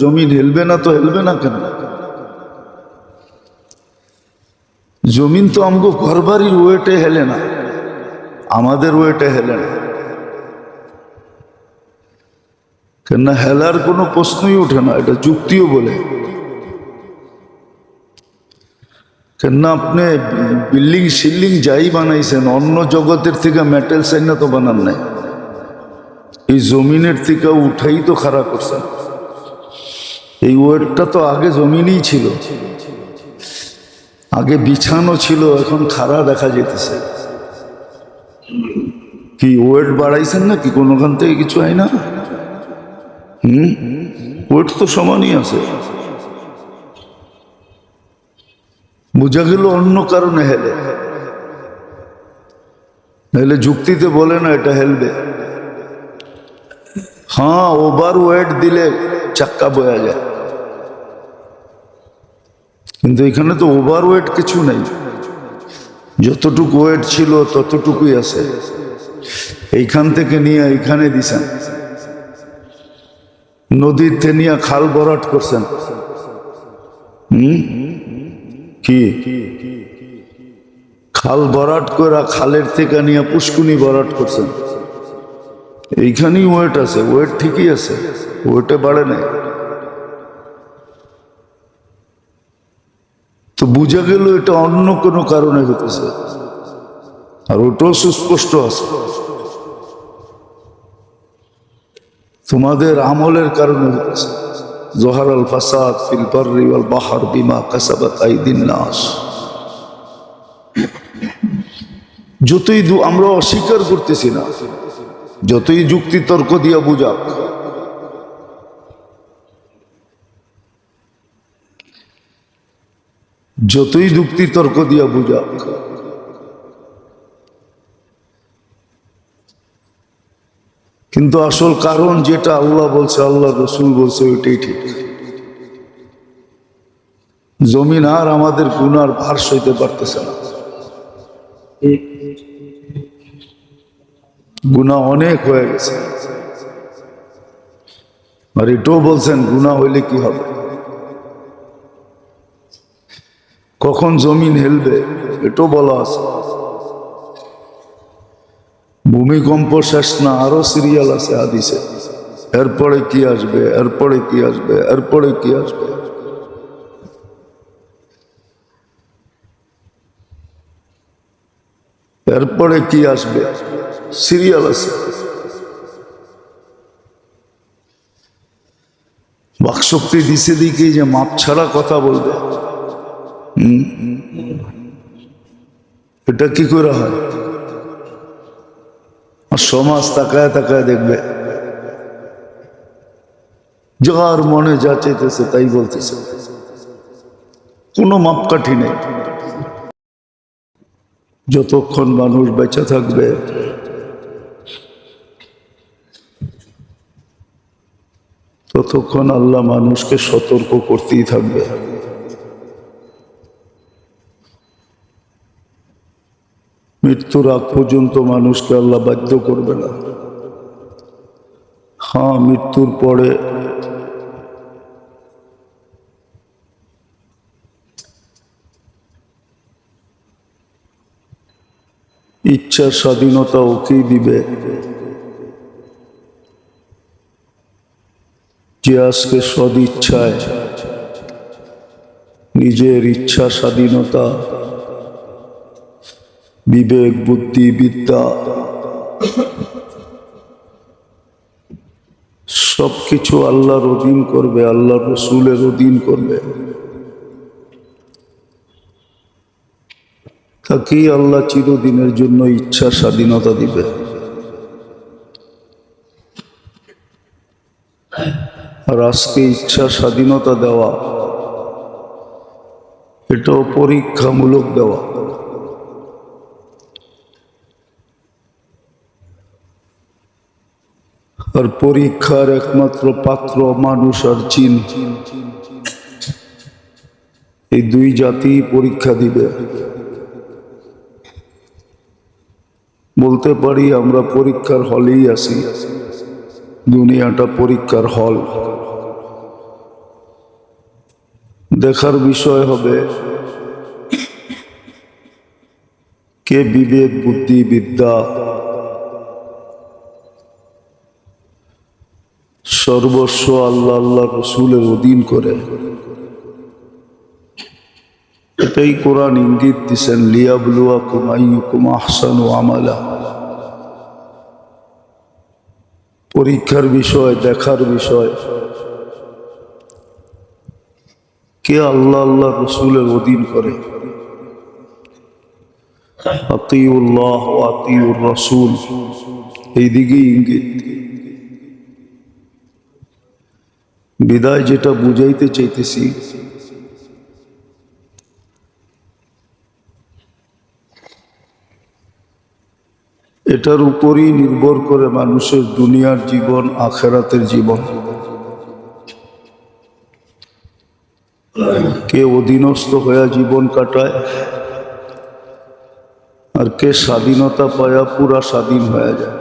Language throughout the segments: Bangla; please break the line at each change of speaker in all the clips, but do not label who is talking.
জমিন হেলবে না তো হেলবে না কেন? জমিন তো আমগো ঘরবাড়ির ওয়েটে হেলে না, আমাদের ওয়েটে হেলে না। কেননা হেলার কোনো প্রশ্নই ওঠে না, এটা যুক্তিও বলে। কেননা আপনি বিল্ডিং শিল্ডিং যাই বানাইছেন, অন্য জগতের থেকে মেটেল সাইনা তো বানান নাই, এই জমিনের থেকে উঠাই তো খাড়া করছেন। এই ওয়েটটা তো আগে জমিনই ছিল, আগে বিছানো ছিল, এখন খাড়া দেখা যেতেছে। কি ওয়েট বাড়াইছেন না কি কোনোখান থেকে কিছু হয় না? ওয়েট তো সমানই আছে। বোঝা গেল অন্য কারণে হেলে, নাহলে যুক্তিতে বলে না এটা হেলবে। হ্যাঁ, ওভার ওয়েট দিলে চাক্কা বয়া যায়, কিন্তু এখানে তো ওভার ওয়েট কিছু নেই, যতটুকু ওয়েট ছিল ততটুকুই আছে। এইখান থেকে নিয়ে এইখানে দিছেন, নদীতে নিয়ে খাল ভরাট করছেন। কি খাল ভরাট করে খালের থেকে নিয়ে পুষ্কুনি ভরাট করছেন, এইখানেই ওয়েট আছে, ওয়েট ঠিকই আছে, ওয়েটে বাড়ে নাই। তো বুঝা গেল এটা অন্য কোনো কারণে হতেছে, আর ওটাও সুস্পষ্ট আছে, তোমাদের আমলের কারণে হতেছে। জহারাল ফাসাদ ফিল বাররি ওয়াল বাহর বিমা কাসাবাত আইদিন নাস। যতই আমরা অস্বীকার করতেছি না, যতই যুক্তি তর্ক দিয়া বুঝাক, যতই যুক্তি তর্ক দিয়া বুঝাক, কিন্তু আসল কারণ যেটা আল্লাহ বলছে, আল্লাহ রসুল বলছে, ওইটাই ঠিক। জমিন আর আমাদের গুনার ভার সইতে পারতেছে না, গুনাহ অনেক হয়ে গেছে। আর এটাও বলছেন গুনাহ হইলে কি হবে, কখন জমিন হেলবে এটাও বলা আছে। ভূমিকম্প শেষ না, আরো সিরিয়াল আছে হাদিসে, এরপরে কি আসবে, এরপরে কি আসবে, এরপরে কি আসবে। এরপরে কি আসবে সিরিয়াল আছে। বাকশক্তি দিছে দিকে যে মাপ ছাড়া কথা বলবে, এটা কি করে হয়? আর সমাজ তাকায় তাকায় দেখবে, যার মনে যা চাইতেছে তাই বলতেছে, কোনো মাপকাঠি নেই। যতক্ষণ মানুষ বেঁচে থাকবে ততক্ষণ আল্লাহ মানুষকে সতর্ক করতেই থাকবে। মৃত্যুর আগ পর্যন্ত মানুষকে আল্লাহ বাধ্য করবে না। হ্যাঁ, মৃত্যুর পরে ইচ্ছার স্বাধীনতা ওকেই দিবে, যে আজকে সদিচ্ছায় নিজের ইচ্ছা স্বাধীনতা, বিবেক, বুদ্ধি, বিদ্যা সবকিছু আল্লাহর অধীন করবে, আল্লাহর রসুলের অধীন করবে, তাকেই আল্লাহ চিরদিনের জন্য ইচ্ছা স্বাধীনতা দিবে। আর আজকে ইচ্ছা স্বাধীনতা দেওয়া এটাও পরীক্ষামূলক দেওয়া। আর পরীক্ষার একমাত্র পাত্র মানুষ আর জিন, এই দুই জাতি পরীক্ষা দিবে। বলতে পারি আমরা পরীক্ষার হলেই আছি, দুনিয়াটা পরীক্ষার হল। দেখার বিষয় হবে কে বিবেক বুদ্ধি বিদ্যা সর্বস্ব আল্লাহ আল্লাহ রসুলের অধীন করে। এটাই কোরআন ইঙ্গিত দিছেন, লিয়াবলুয়াকুম আইয়ুকুম আহসানু আমালা। পরীক্ষার বিষয়, দেখার বিষয় কে আল্লাহ আল্লাহ রসুলের অধীন করে। আতিউল্লাহ ওয়া আতিউর রাসূল, এইদিকে ইঙ্গিত। বিদায় যেটা বুঝাইতে চাইতেছি, এটার উপরই নির্ভর করে মানুষের দুনিয়ার জীবন, আখিরাতের জীবন। কে অধীনস্থ হয়ে জীবন কাটায় আর কে স্বাধীনতা পায়া পুরা স্বাধীন হয়ে যায়।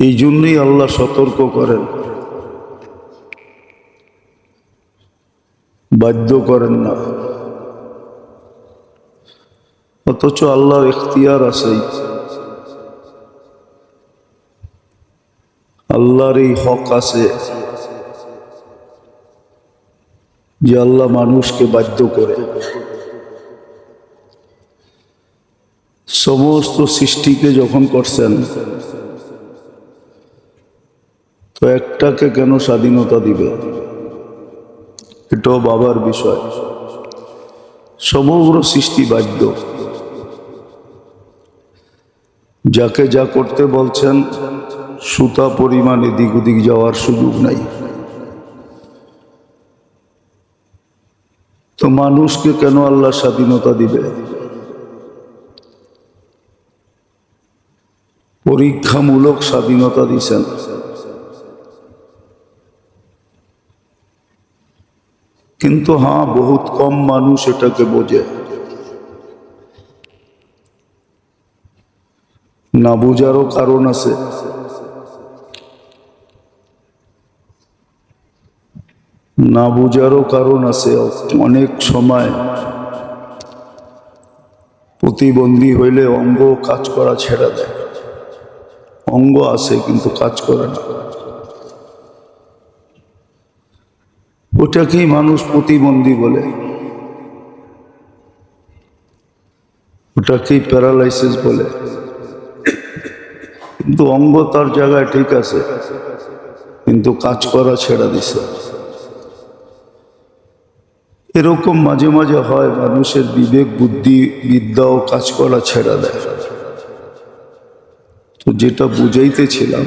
এই জন্যই আল্লাহ সতর্ক করেন, বাধ্য করেন না। অথচ আল্লাহর ইখতিয়ার আছে, আল্লাহর এই হক আছে যে আল্লাহ মানুষকে বাধ্য করে। সমস্ত সৃষ্টিকে যখন করছেন তো একটাকে কেন স্বাধীনতা দিবে? এটাও বাবার বিষয়। সমগ্র সৃষ্টি বাধ্য, যাকে যা করতে বলছেন সুতা পরিমাণ এদিক ওদিক যাওয়ার সুযোগ নাই। তো মানুষকে কেন আল্লাহ স্বাধীনতা দিবে? পরীক্ষামূলক স্বাধীনতা দিছেন। কিন্তু হ্যাঁ, বহুত কম মানুষ এটাকে বোঝে। না বোঝারও কারণ আছে। না বোঝারও কারণ আছে। অনেক সময় প্রতিবন্ধী হইলে অঙ্গ কাজ করা ছেড়ে দেয়। অঙ্গ আছে কিন্তু কাজ করে না, ওটাকেই মানুষ প্রতিবন্ধী বলে, ওটাকেই প্যারালাইসিস বলে। কিন্তু অঙ্গ তার জায়গায় ঠিক আছে, কিন্তু কাজ করা ছেড়ে দিছে। এরকম মাঝে মাঝে হয়, মানুষের বিবেক বুদ্ধি বিদ্যাও কাজ করা ছেড়ে দেয়। তো যেটা বুঝাইতেছিলাম,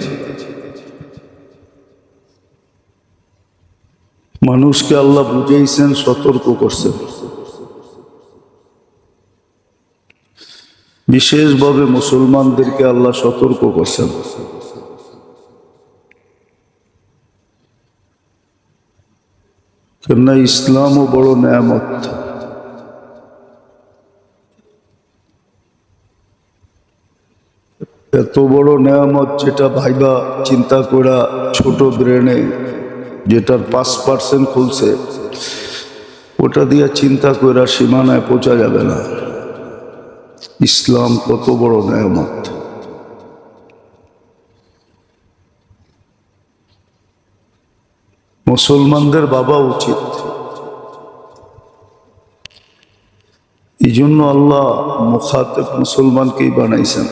মানুষকে আল্লাহ বুঝাইছেন, সতর্ক করছেন। বিশেষভাবে মুসলমানদেরকে আল্লাহ সতর্ক করছেন। কেননা ইসলামও বড় নেয়ামত। এত বড় নেয়ামত যেটা ভাইবা চিন্তা করা ছোট ব্রেনে, যেটার 5% খুলছে, ওটা দিয়ে চিন্তা করা সীমানায় পৌঁছা যাবে না। ইসলাম কত বড় নেয়ামত। মুসলমানদের ভাবা উচিত। এই জন্য আল্লাহ মুখাতেব মুসলমানকেই বানাইছেন।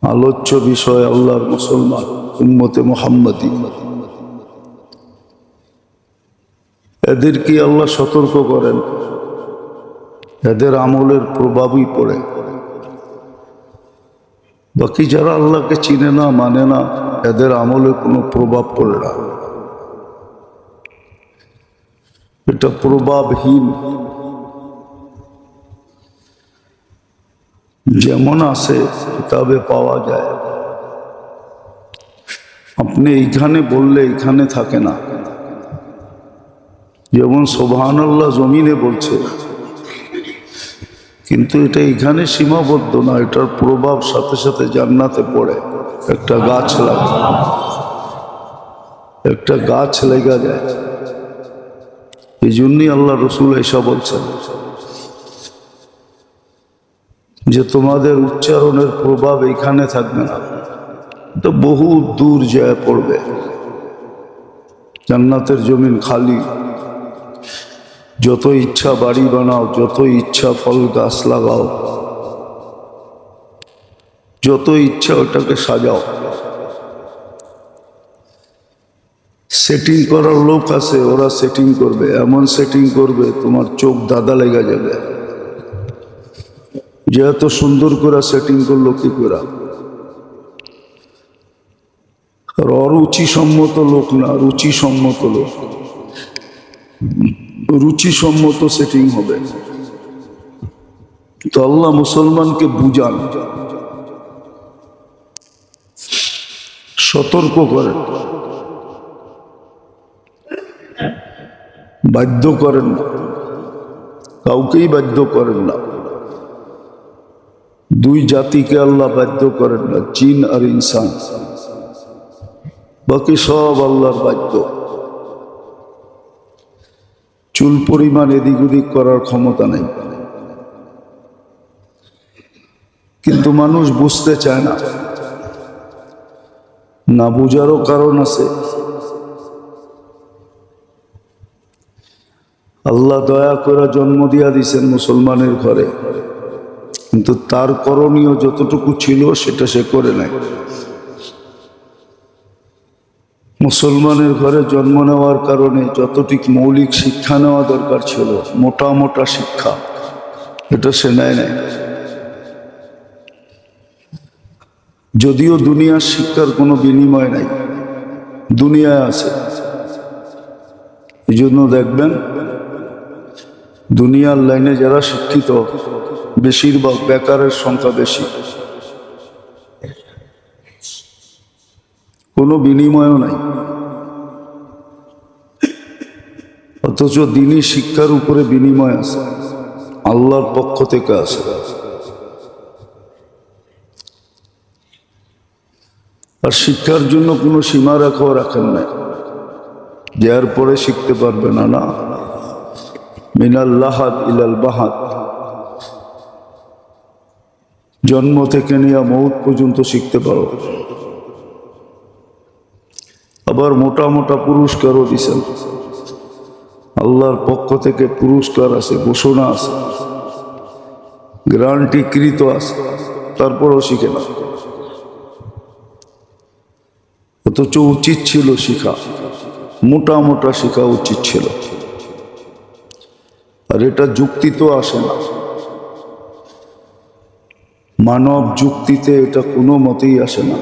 আলোচ্য বিষয় আল্লাহর মুসলমান, উম্মতে মুহাম্মাদি। এদেরকে আল্লাহ সতর্ক করেন, এদের আমলের প্রভাবই পড়ে। বাকি যারা আল্লাহকে চিনে না, মানে না, এদের আমলে কোনো প্রভাব পড়ে না। এটা প্রভাবহীন। যেমন আছে কিতাবে পাওয়া যায়। আপনি এইখানে বললে এইখানে থাকে না। যেমন সুবহানাল্লাহ জমিনে বলছে, কিন্তু এটা এখানে সীমাবদ্ধ না, এটার প্রভাব সাথে সাথে জান্নাতে পড়ে। একটা গাছ লাগে, একটা গাছ লেগে যায়। এই জন্যই আল্লাহ রসুল এসা বলছেন যে তোমাদের উচ্চারণের প্রভাব এখানে থাকবে না, তো বহু দূর যায় পড়বে। জান্নাতের জমিন খালি, যত ইচ্ছা বাড়ি বানাও, যত ইচ্ছা ফল গাছ লাগাও, যত ইচ্ছা ওটাকে সাজাও। সেটিং করার লোক আছে, ওরা সেটিং করবে, এমন সেটিং করবে তোমার চোখ দাদা লেগে যাবে যে এত সুন্দর করে সেটিং করলো কি করে। আর অরুচিসম্মত লোক না, রুচিসম্মত লোক, রুচিসম্মত সেটিং হবে। তো আল্লাহ মুসলমানকে বুঝান, সতর্ক করেন, বাধ্য করেন না, কাউকেই বাধ্য করেন না। দুই জাতিকে আল্লাহ বাধ্য করেন না, জিন আর ইনসান, বাকি সব আল্লাহর বাধ্য। চুল পরিমাণ এদিক ওদিক করার ক্ষমতা নেই, কিন্তু মানুষ বুঝতে চায় না। না বুঝারও কারণ আছে। আল্লাহ দয়া করে জন্ম দিয়া দিছেন মুসলমানের ঘরে, কিন্তু তার করণীয় যতটুকু ছিল সেটা সে করে নাই। মুসলমানের ঘরে জন্ম নেওয়ার কারণে যতটুকু মৌলিক শিক্ষা নেওয়া দরকার ছিল, মোটা মোটা শিক্ষা, এটা সে নেয় নাই। যদিও দুনিয়ার শিক্ষার কোনো বিনিময় নাই, দুনিয়ায় আছে। এই জন্য দেখবেন দুনিয়ার লাইনে যারা শিক্ষিত, বেশিরভাগ বেকারের সংখ্যা বেশি, কোনো বিনিময়ও নাই। অথচ দিনী শিক্ষার উপরে বিনিময় আছে, আল্লাহর পক্ষ থেকে আছে। আর শিক্ষার জন্য কোনো সীমা রেখাও রাখেন নাই যে এর পরে শিখতে পারবে না। না, মিনাল লাহাদ ইলাল বাহাদ, জন্ম থেকে নিয়ে মৌত পর্যন্ত শিখতে পারো। আবার মোটা মোটা পুরস্কারও দিছেন, আল্লাহর পক্ষ থেকে পুরস্কার আছে, ঘোষণা আছে, গ্যারান্টিকৃত আছে, তারপরও শিখে না। অথচ উচিত ছিল শিখা, মোটা মোটা শিখা উচিত ছিল। আর এটা যুক্তি তো আসে না, মানব যুক্তিতে এটা কোনো মতেই আসে না।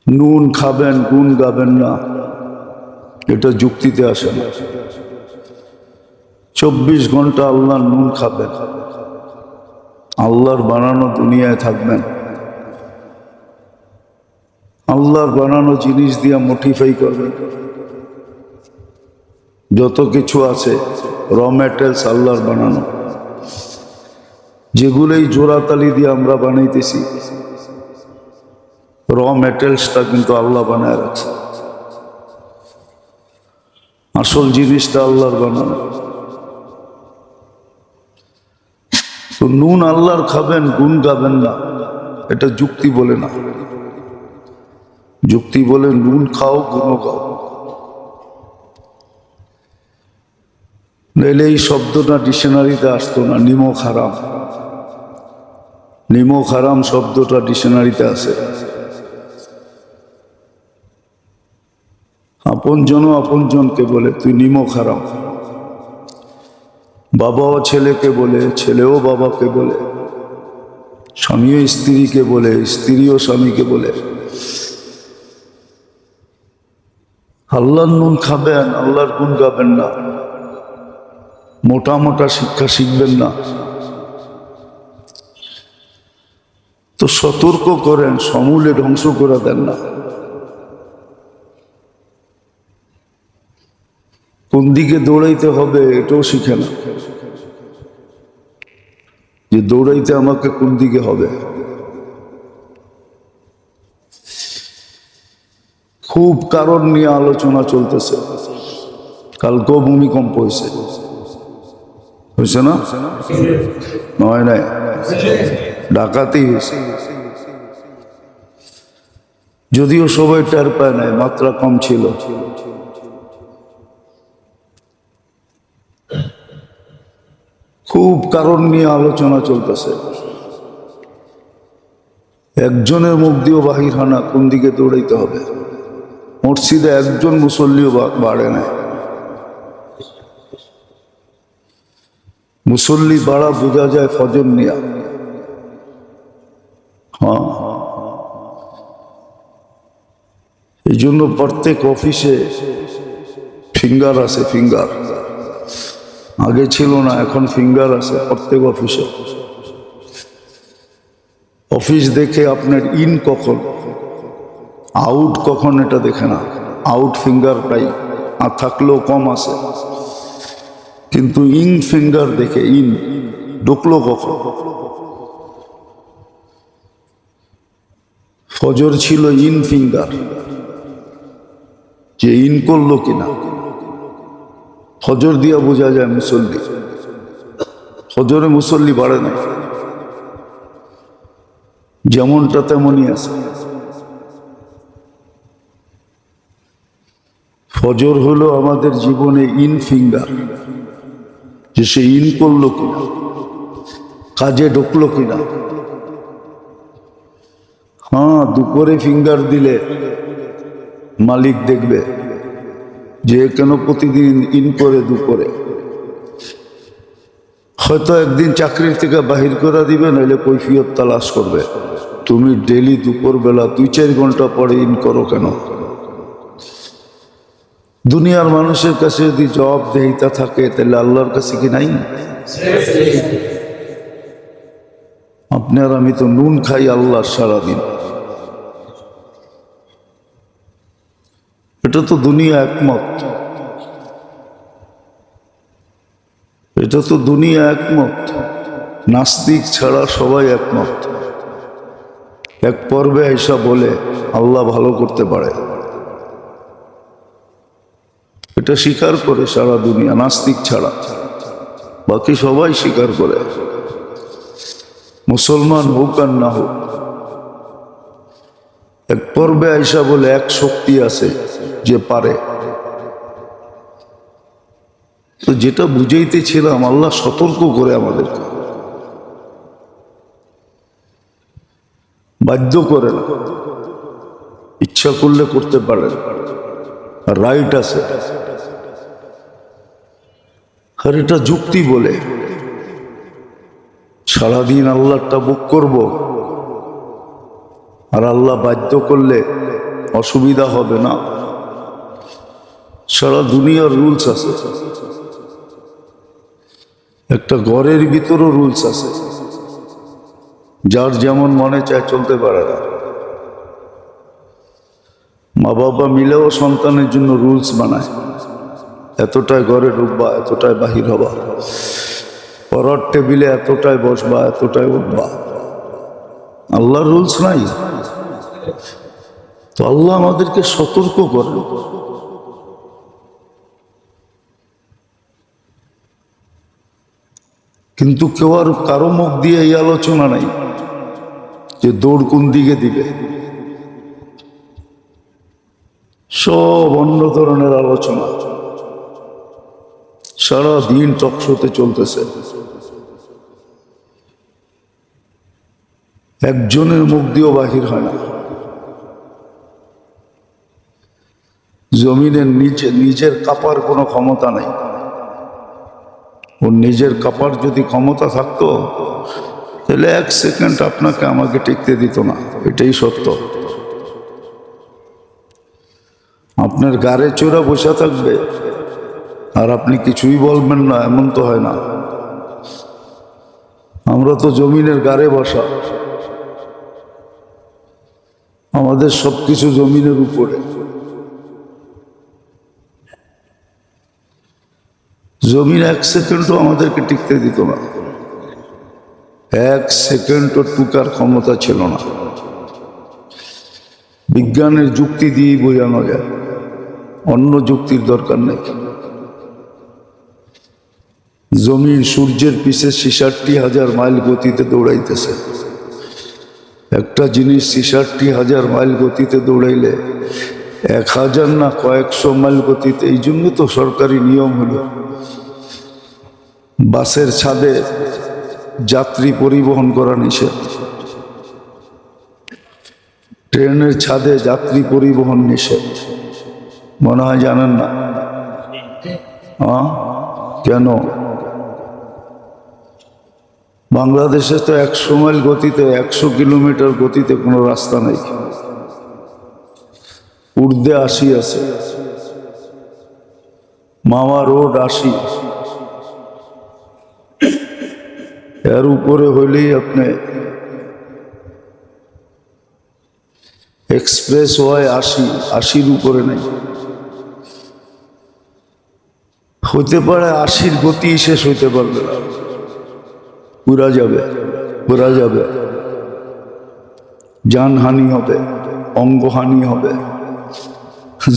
নুন খাবেন গুণ গাবেন না, এটা যুক্তিতে আসে না। 24 ঘন্টা আল্লাহর নুন খাবেন, আল্লাহর বানানো দুনিয়ায় থাকবেন, আল্লাহর বানানো জিনিস দিয়ে মডিফাই করবেন। যত কিছু আছে র ম্যাটেরিয়ালস আল্লাহর বানানো, যেগুলোই জোড়াতালি দিয়ে আমরা বানাইতেছি, র ম্যাটেরিয়ালসটা কিন্তু আল্লাহ বানায় রাখছে। আসল জিনিসটা আল্লাহর বানানো। তো নুন আল্লাহর খাবেন, গুণ গাবেন না, এটা যুক্তি বলে না। যুক্তি বলে নুন খাও, গুণও গাও। নইলে এই শব্দটা ডিকশনারিতে আসতো না। নিমক হারাম, নিমক হারাম শব্দটা ডিকশনারিতে আছে। আপনজনও আপনজনকে বলে তুই নিমক হারাম, বাবাও ছেলেকে বলে, ছেলেও বাবাকে বলে, স্বামীও স্ত্রীকে বলে, স্ত্রীও স্বামীকে বলে। আল্লাহর নুন খাবেন, আল্লাহর গুণ গাবেন না, মোটা মোটা শিক্ষা শিখবেন না। তো সতর্ক করেন, সমূলে ধ্বংস করে দেন না। কোন দিকে দৌড়াইতে হবে এটাও শিখে না, যে দৌড়াইতে আমাকে কোন দিকে হবে। খুব কারণ নিয়ে আলোচনা চলতেছে। কালকেও ভূমিকম্প হয়েছে, হয়েছে না? নয় নাই, ডাকাতি হয়েছে। যদিও সবাই টের পায় নাই, মাত্রা কম ছিল। খুব কারণ নিয়ে আলোচনা চলতেছে। একজনের মুখ দিয়েও বাহির হয় না কোন দিকে দৌড়াইতে হবে। মসজিদে একজন মুসল্লিও বাড়ে না। মুসল্লি বাড়া বোঝা যায় ফজর নিয়া। হ্যাঁ, এই জন্য প্রত্যেক অফিসে ফিঙ্গার আছে। ফিঙ্গার আগে ছিল না, এখন ফিঙ্গার আছে প্রত্যেক অফিসে। অফিস দেখে আপনার ইন কখন, আউট কখন এটা দেখে না। আউট ফিঙ্গার নাই, আর থাকলেও কম আছে, কিন্তু ইন ফিঙ্গার দেখে ইন ঢুকলো কখন। ফজর ছিল ইন ফিঙ্গার, যে ইন করলো কিনা। ফজর দিয়া বোঝা যায় মুসল্লি। ফজরে মুসল্লি বাড়ে না, যেমনটা তেমনই আছে। ফজর হলো আমাদের জীবনে ইন ফিঙ্গার, যে সে ইন করলো কিনা, কাজে ঢুকলো কিনা। হ্যাঁ, দুপুরে ফিঙ্গার দিলে মালিক দেখবে যে কেন প্রতিদিন ইন করে দুপুরে। হয়তো একদিন চাকরির থেকে বাহির করে দিবে, নাহলে কৈফিয়ত তালাশ করবে। তুমি ডেলি দুপুর বেলা 2-4 ঘন্টা পরে ইন করো কেন? দুনিয়ার মানুষের কাছে যদি জবাবদেহিতা থাকে, তাহলে আল্লাহর কাছে কি নাই? আপনার আমি তো নুন খাই আল্লাহর সারাদিন। এটা তো দুনিয়া একমত, এটা তো দুনিয়া একমত। নাস্তিক ছাড়া সবাই একমত। এক পর্বে এসা বলে আল্লাহ ভালো করতে পারে, এটা স্বীকার করে সারা দুনিয়া, নাস্তিক ছাড়া বাকি সবাই স্বীকার করে, মুসলমান হোক আর না হোক। এক পর্বে আইসা বলে এক শক্তি আছে যে পারে। তো যেটা বুঝাইতেছিলাম, আল্লাহ সতর্ক করে আমাদেরকে, বাধ্য করে না, ইচ্ছা করলে করতে পারেন, রাইট আছে। আর এটা যুক্তি বলে সারাদিন আল্লাহটা বুক করব, আর আল্লাহ বাধ্য করলে অসুবিধা হবে না। সারা দুনিয়ার রুলস আছে, একটা ঘরের ভিতরও রুলস আছে। যার যেমন মনে চায় চলতে পারে না। মা বাবা মিলেও সন্তানের জন্য রুলস বানায়, এতটায় ঘরে ঢুকবা, এতটায় বাহির হবা, পড়ার টেবিলে এতটায় বসবা, এতটায় উঠবা। আল্লাহর রুলস নাই। তো আল্লাহ আমাদেরকে সতর্ক করেন। কিন্তু কেউ আর কারো মুখ দিয়ে এই আলোচনা নাই যে দৌড় কোন দিকে দিবে। সব অন্য ধরনের আলোচনা সারা দিন টকশোতে চলতেছে। একজনের মুখ দিয়েও বাহির হয় না। জমিনের নিচে নিজের কাপার কোনো ক্ষমতা নাই। ওর নিজের কাপার যদি ক্ষমতা থাকতো, তাহলে 1 সেকেন্ড আপনাকে আমাকে টিকতে দিত না। এটাই সত্য। আপনার গাড়ে চোরা বসে থাকবে আর আপনি কিছুই বলবেন না, এমন তো হয় না। আমরা তো জমিনের গাড়ে বসা, আমাদের সবকিছু জমিনের উপরে। জমিন এক সেকেন্ডও আমাদেরকে টিকতে দিত না, এক সেকেন্ডও টুকার ক্ষমতা ছিল না। বিজ্ঞানের যুক্তি দিয়ে বোঝানো যায়, অন্য যুক্তির দরকার নেই। জমিন সূর্যের পিছে 66,000 মাইল গতিতে দৌড়াইতেছে। একটা জিনিস 66,000 মাইল গতিতে দৌড়াইলে 1,000 না কয়েকশো মাইল গতিতে। এই জন্য তো সরকারি নিয়ম হলো বাসের ছাদে যাত্রী পরিবহন করা নিষেধ, ট্রেনের ছাদে যাত্রী পরিবহন নিষেধ। মনে হয় জানেন না? কেন? বাংলাদেশে তো 100 মাইল গতিতে, 100 কিলোমিটার গতিতে কোনো রাস্তা নেই। ঊর্ধ্বে 80 আছে, মামা রোড 80, এর উপরে হইলেই আপনি এক্সপ্রেস ওয়াই 80, 80-র উপরে নেই। হইতে পারে 80-র গতি শেষ হইতে পারবে না, পুরা যাবে, পুরা যাবে, জানহানি হবে, অঙ্গহানি হবে।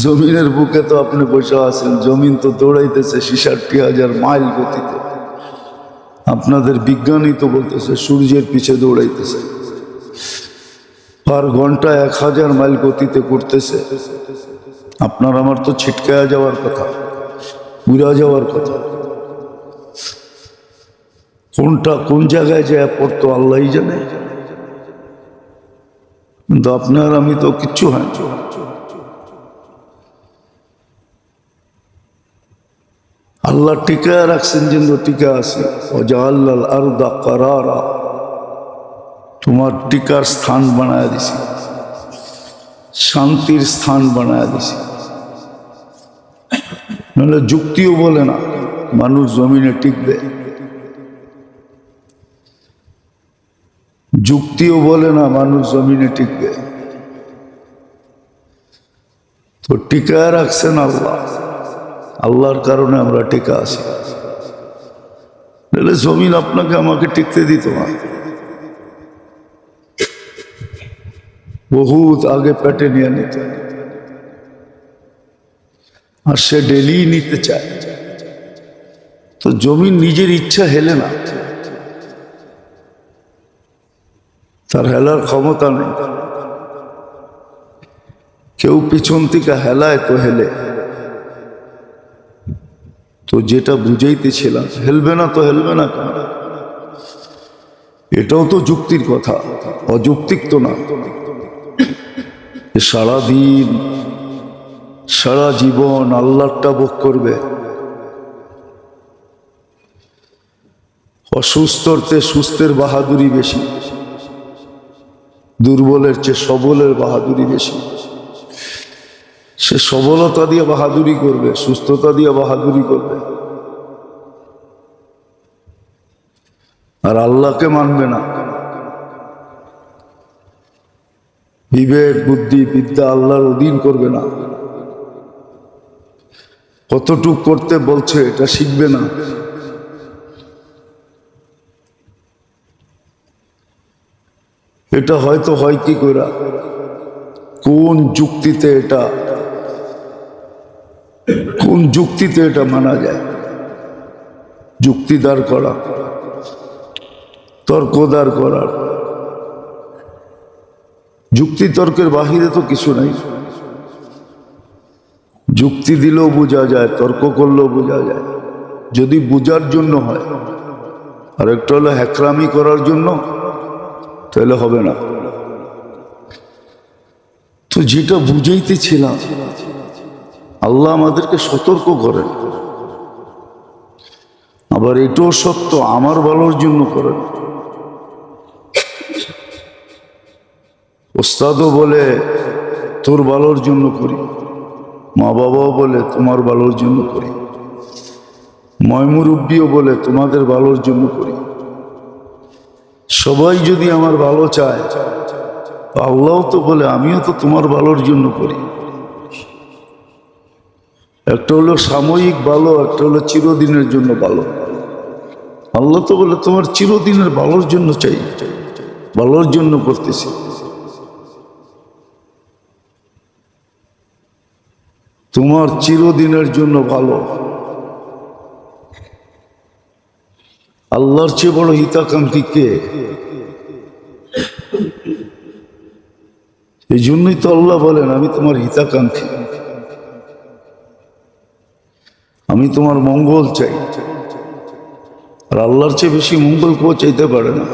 জমিনের বুকে তো আপনি বসে আছেন, জমিন তো দৌড়াইতেছে 66,000 মাইল গতিতে। আপনাদের বিজ্ঞানী তো বলতেছে সূর্যের পিছে দৌড়াইতেছে, পার ঘন্টা 1,000 মাইল গতিতে করতেছে। আপনার আমার তো ছিটকায়া যাওয়ার কথা, উড়া যাওয়ার কথা। কোনটা কোন জায়গায় যায় পড়তো আল্লাহই জানে, কিন্তু আপনার আমি তো কিচ্ছু হয় না। আল্লাহ টিকা রাখছেন, যেন টিকা আছে। ওয়াজআলাল আরদা কারারা, তোমার টিকার স্থান বানায় দিছি, শান্তির স্থান বানায় দিছি। নাহলে যুক্তিও বলে না মানুষ জমিনে টিকবে, যুক্তিও বলে না মানুষ জমিনে টিকবে। তো টিকায় রাখছেন আল্লাহ, আল্লাহর কারণে আমরা টিকা আছি। নাহলে জমিন আপনাকে আমাকে টিকতে দিত না। বহুত আগে পেটে নিয়ে নিত, আর সে ডেলি নিতে চায়। তো জমিন নিজের ইচ্ছা হেলে না, তার হেলার ক্ষমতা নেই। কেউ পিছন থেকে হেলায় তো হেলে। তো যেটা বুঝাইতেছিলাম, হেলবে না তো হেলবে না কেন? এটাও তো যুক্তির কথা, অযৌক্তিক তো না। সারাদিন সারা জীবন আল্লাহটা ভোগ করবে। অসুস্থতে সুস্থের বাহাদুরি বেশি, দুর্বলের চেয়ে সবলের বাহাদুরি বেশি। সে সবলতা দিয়ে বাহাদুরি করবে, সুস্থতা দিয়ে বাহাদুরি করবে, আর আল্লাহকে মানবে না। বিবেক বুদ্ধি বিদ্যা আল্লাহর অধীন করবে না। কতটুক করতে বলছে এটা শিখবে না। এটা হয়তো হয় কি করে, কোন যুক্তিতে এটা, কোন যুক্তিতে এটা মানা যায়? যুক্তি দাঁড় করা, তর্ক দাঁড় করার, যুক্তি তর্কের বাহিরে তো কিছু নাই। যুক্তি দিলেও বোঝা যায়, তর্ক করলেও বোঝা যায়, যদি বোঝার জন্য হয়। আর একটা হলো হ্যাকরামি করার জন্য, তাহলে হবে না। তো যেটা বুঝাইতেছিলাম, আল্লাহ আমাদেরকে সতর্ক করেন। আবার এটাও সত্য, আমার ভালোর জন্য করেন। ওস্তাদও বলে তোর ভালোর জন্য করি, মা বাবাও বলে তোমার ভালোর জন্য করি, ময়মুরব্বিও বলে তোমাদের ভালোর জন্য করি। সবাই যদি আমার ভালো চায়, আল্লাহ তো বলে আমিও তো তোমার ভালোর জন্য করি। একটা হলো সাময়িক ভালো, একটা হলো চিরদিনের জন্য ভালো। আল্লাহ তো বলে তোমার চিরদিনের ভালোর জন্য চাই, ভালোর জন্য করতেছি। তোমার চিরদিনের জন্য ভালো। আল্লাহর চেয়ে বড় হিতাকাঙ্ক্ষী কে? এই জন্যই তো আল্লাহ বলেন আমি তোমার হিতাকাঙ্ক্ষী, আমি তোমার মঙ্গল চাই। আর আল্লাহর চেয়ে বেশি মঙ্গল কেউ চাইতে পারে না,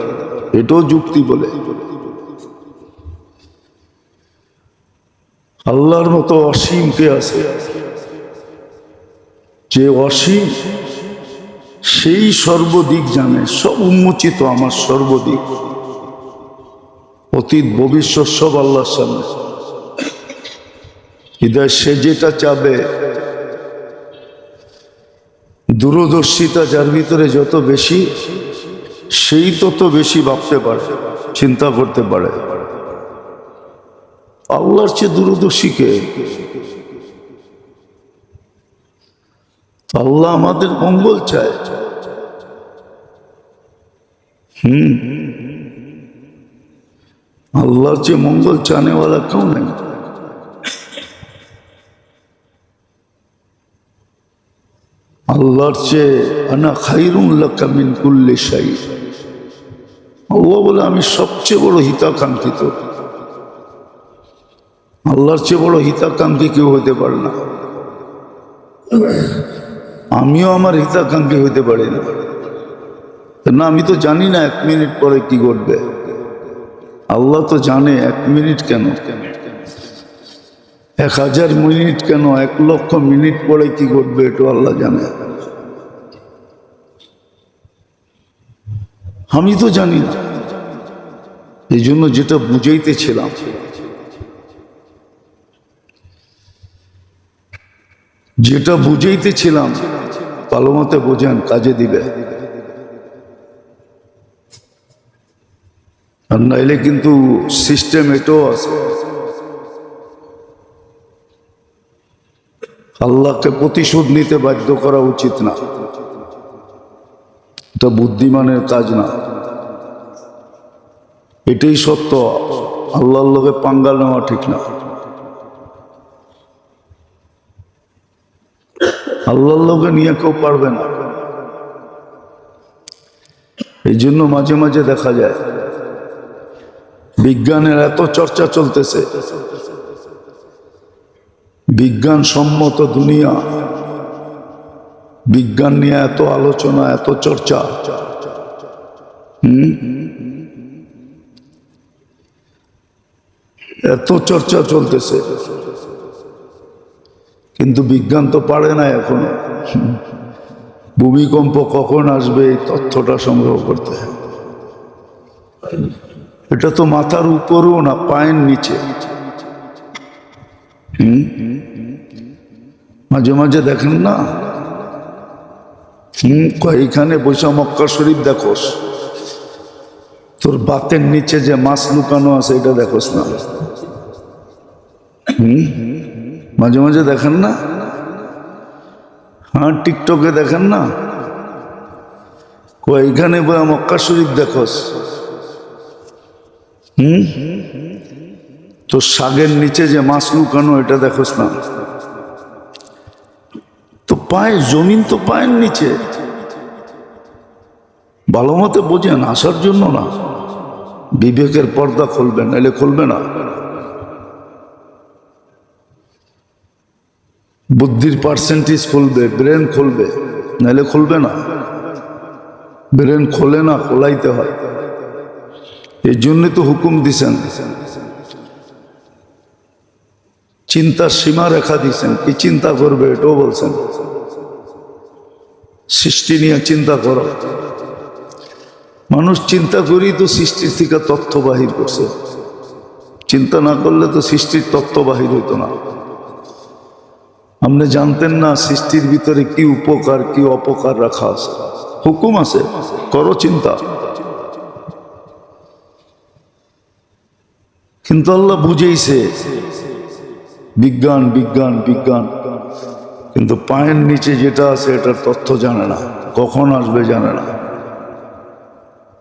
এটাও যুক্তি বলে। আল্লাহর মতো অসীম কে আছে? যে অসীম সেই সর্বদিক জানে, সব উন্মোচিত আমার সর্বদিক, অতীত ভবিষ্যৎ সব আল্লাহর সামনে। হৃদয় সে যেটা চাবে, দূরদর্শিতা যার ভিতরে যত বেশি, সেই তত বেশি ভাবতে পারে, চিন্তা করতে পারে। আল্লাহর চেয়ে দূরদর্শী কে? আল্লাহ আমাদের মঙ্গল চায়। আল্লাহর চেয়ে মঙ্গল চানেওয়ালা কেউ নেই। আল্লাহর চেয়ে আনা খাইরুন লাকা মিন কুল্লি শাই। আল্লাহ বলে আমি সবচেয়ে বড় হিতাকাঙ্ক্ষিত। আল্লাহর চেয়ে বড় হিতাকাঙ্ক্ষী কেউ হতে পারে না। আমিও আমার হিতাকাঙ্ক্ষী হতে পারি না। না, আমি তো জানি না 1 মিনিট পরে কি ঘটবে। আল্লাহ তো জানে 1 মিনিট কেন, 1000 মিনিট কেন, 1,00,000 মিনিট পরে কি ঘটবে, এটা আল্লাহ জানে। আমি তো জানি না। এই জন্য যেটা বুঝাইতেছিলাম, ভালো মতে বোঝেন, কাজে দিবে। আর নাইলে কিন্তু সিস্টেম এটাও আছে, আল্লাহকে প্রতিশোধ নিতে বাধ্য করা উচিত না। এটা বুদ্ধিমানের কাজ না। এটাই সত্য, আল্লাহর লোকে পাঙ্গা নেওয়া ঠিক না। আল্লাহর লোকে নিয়ে কেউ পারবে না। এই জন্য মাঝে মাঝে দেখা যায় বিজ্ঞানের এত চর্চা চলতেছে, বিজ্ঞান সম্মত দুনিয়া, বিজ্ঞান নিয়ে এত আলোচনা, এত চর্চা, এত চর্চা চলতেছে, কিন্তু বিজ্ঞান তো পারে না এখনো ভূমিকম্প কখন আসবে এই তথ্যটা সংগ্রহ করতে। এটা তো মাথার উপরেও না, পায়ের নিচে। মাঝে মাঝে দেখেন না, এখানে বৈশা মক্কা শরীফ দেখোস, তোর বাতের নিচে যে মাছ লুকানো আছে এটা দেখোস না। মাঝে মাঝে দেখেন না, হ্যাঁ টিকটকে দেখেন না, এখানে বৈশা মক্কা শরীফ দেখোস, তো শাকের নিচে যে মাছ লুকানো এটা দেখোস না। তো পায়ে জমিন তো পায়ের নিচে, ভালো মতে বোঝেন, আসার জন্য না, বিবেকের পর্দা খুলবেন, নাহলে খুলবে না। বুদ্ধির পার্সেন্টেজ খুলবে, ব্রেন খুলবে, নাহলে খুলবে না। ব্রেন খোলে না, খোলাইতে হয়। এই জন্য তো হুকুম দিছেন, চিন্তার সীমা রেখা দিছেন, কি চিন্তা করবে এটাও বলছেন। সৃষ্টি নিয়ে চিন্তা করো। মানুষ চিন্তা করেই তো সৃষ্টির থেকে তথ্য বাহির করছে। চিন্তা না করলে তো সৃষ্টির তথ্য বাহির হইতো না। আপনি জানতেন না সৃষ্টির ভিতরে কি উপকার কি অপকার রাখা আছে। হুকুম আছে, করো চিন্তা। কিন্তু আল্লাহ বুঝেইছে বিজ্ঞান বিজ্ঞান বিজ্ঞান, কিন্তু পায়ের নিচে যেটা আছে এটার তথ্য জানে না, কখন আসবে জানে না,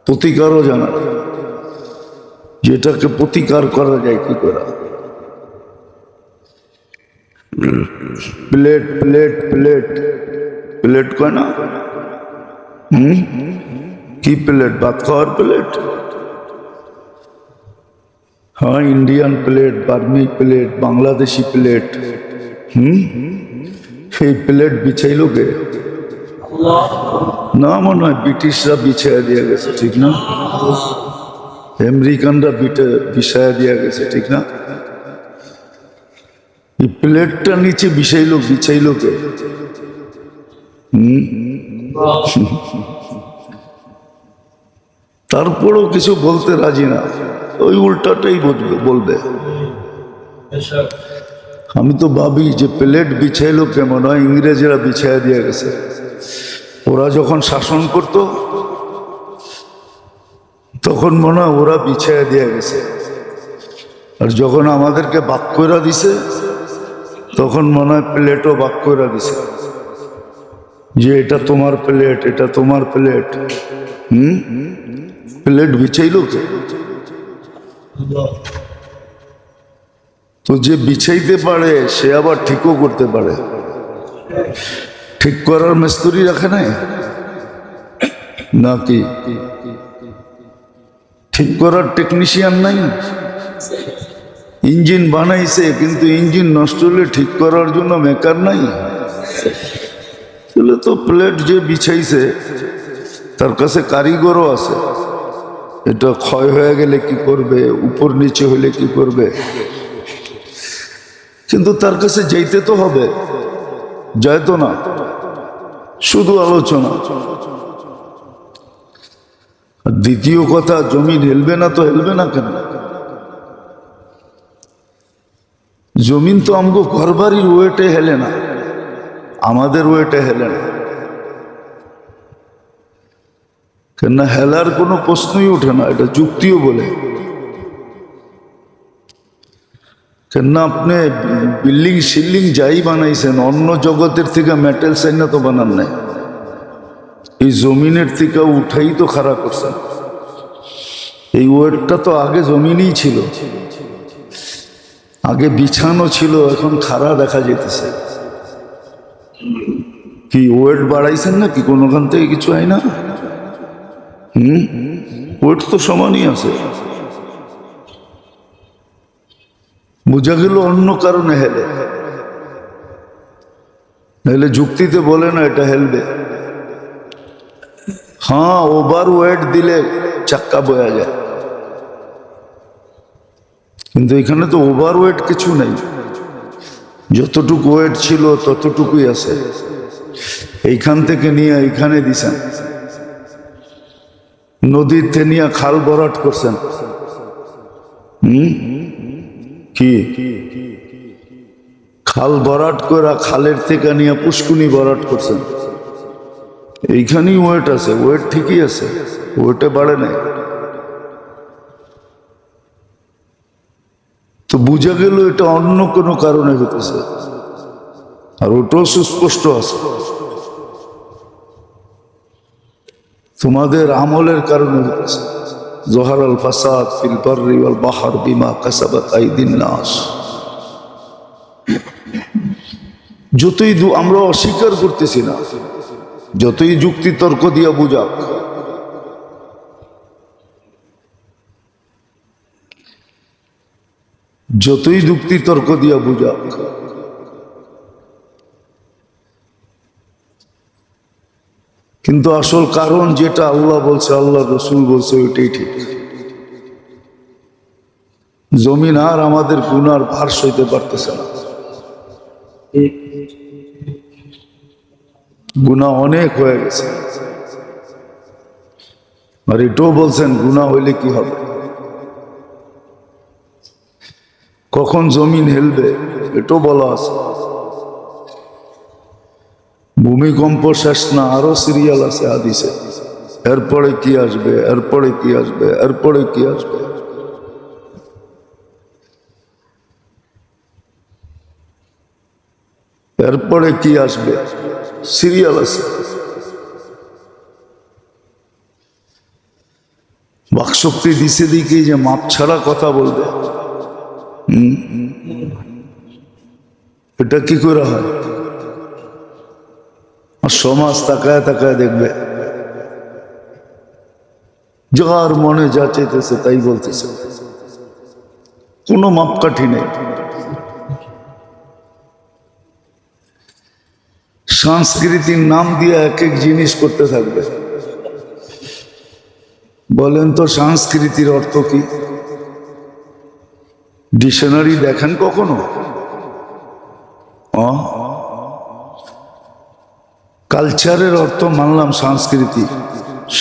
প্রতিকারও জানে না, যেটাকে প্রতিকার করা যায় কি করে। প্লেট প্লেট প্লেট প্লেট কয় না? কি প্লেট? ভাত খাওয়ার প্লেট? হ্যাঁ, Indian plate, vermi plate, Bangladeshi plate. সেই প্লেট বিছাইল কে? না, মনে হয় ব্রিটিশরা বিছাইয়া দিয়ে গেছে, ঠিক না? আমেরিকানরা বিছাইয়া দিয়ে গেছে, ঠিক না? এই প্লেটটা নিচে বিছাইল কে? তারপরেও কিছু বলতে রাজি না, ওই উল্টাটাই বলবে। আমি তো ভাবি যে প্লেট বিছাইলো কেমন হয়, ইংরেজরা বিছাইয়া দিয়ে গেছে। ওরা যখন শাসন করত তখন মনে হয় ওরা বিছাইয়া দিয়ে গেছে, আর যখন আমাদেরকে বাক কইরা দিছে তখন মনে হয় প্লেটও বাক কইরা দিছে, যে এটা তোমার প্লেট, এটা তোমার প্লেট। প্লেট বিছাইলো কে? তো যে বিছাইতে পারে সে আবার ঠিকও করতে পারে। ঠিক করার মিস্ত্রি রাখে নাই নাকি? ঠিক করার টেকনিশিয়ান নাই? ইঞ্জিন বানাইছে, কিন্তু ইঞ্জিন নষ্ট হলে ঠিক করার জন্য মেকার নাই। তাহলে তো প্লেট যে বিছাইছে তার কাছে কারিগরও আছে। এটা ক্ষয় হয়ে গেলে কি করবে, উপর নিচে হলে কি করবে, কিন্তু তার কাছে যাইতে তো হবে, যায় তো না, শুধু আলোচনা। আর দ্বিতীয় কথা, জমিন হেলবে না তো হেলবে না কেন? জমিন তো আমগো ঘরবাড়ির ওয়েটে হেলে না, আমাদের ওয়েটে হেলে না। কেননা হেলার কোনো প্রশ্নই ওঠে না, এটা যুক্তিও বলে। কেননা আপনি বিল্ডিং শিল্ডিং যাই বানাইছেন, অন্য জগতের থেকে মেটেল সাইনা তো বানান নাই, এই জমিনের থেকে উঠাই তো খাড়া করছেন। এই ওয়েটটা তো আগে জমিনই ছিল, আগে বিছানো ছিল, এখন খাড়া দেখা যেতেছে। কি ওয়েট বাড়াইছেন না কি? কোনোখান থেকে কিছু হয় না? ওয়েট তো সমানই আছে। বোঝা গেল অন্য কারণে হেলে, নাহলে যুক্তিতে বলে না এটা হেলবে। হ্যাঁ, ওভার ওয়েট দিলে চাক্কা বয়া যায়, কিন্তু এখানে তো ওভার ওয়েট কিছু নেই, যতটুকু ওয়েট ছিল ততটুকুই আছে। এইখান থেকে নিয়ে এইখানে দিছেন, নদীর থেকে নিয়ে খাল ভরাট করছেন। কি খাল ভরাট করা, খালের থেকে নিয়ে পুষ্কুনি ভরাট করছেন, এইখানেই ওয়েট আছে, ওয়েট ঠিকই আছে, ওয়েটে বাড়ে নাই। তো বুঝা গেল এটা অন্য কোনো কারণে হতেছে, আর ওটাও সুস্পষ্ট আছে, তোমাদের আমলের কারণে হতেছে। জহারাল ফাসাদ ফিল বাররি ওয়াল বাহর বিমা কাসাবাত আইদিন নাস। যতই আমরা অস্বীকার করতেছি না, যতই যুক্তি তর্ক দিয়া বুঝাক, যতই যুক্তি তর্ক দিয়া বুঝাক, কিন্তু আসল কারণ যেটা আল্লাহ বলছে, আল্লাহ রসুল বলছে, ওইটাই ঠিক। জমিন আর আমাদের গুনার ভার সইতে পারতেছে না, গুনাহ অনেক হয়ে গেছে। আর এটাও বলছেন গুনাহ হইলে কি হবে, কখন জমিন হেলবে এটাও বলা আছে। ভূমিকম্প শেষ না, আরো সিরিয়াল আছে হাদিসে, এরপরে কি আসবে, এরপরে কি আসবে, এরপরে কি আসবে। এরপরে কি আসবে সিরিয়াল আছে। বাকশক্তি দিছে দিকে যে মাপ ছাড়া কথা বলবে, এটা কি করে হয়? আর সমাজ তাকায় তাকায় দেখবে, যার মনে যা চাইতেছে তাই বলতেছে, কোনো মাপকাঠি নেই। সংস্কৃতির নাম দিয়ে এক এক জিনিস করতে থাকবে। বলেন তো সংস্কৃতির অর্থ কি? ডিকশনারি দেখেন কখনো? কালচারের অর্থ মানলাম সংস্কৃতি,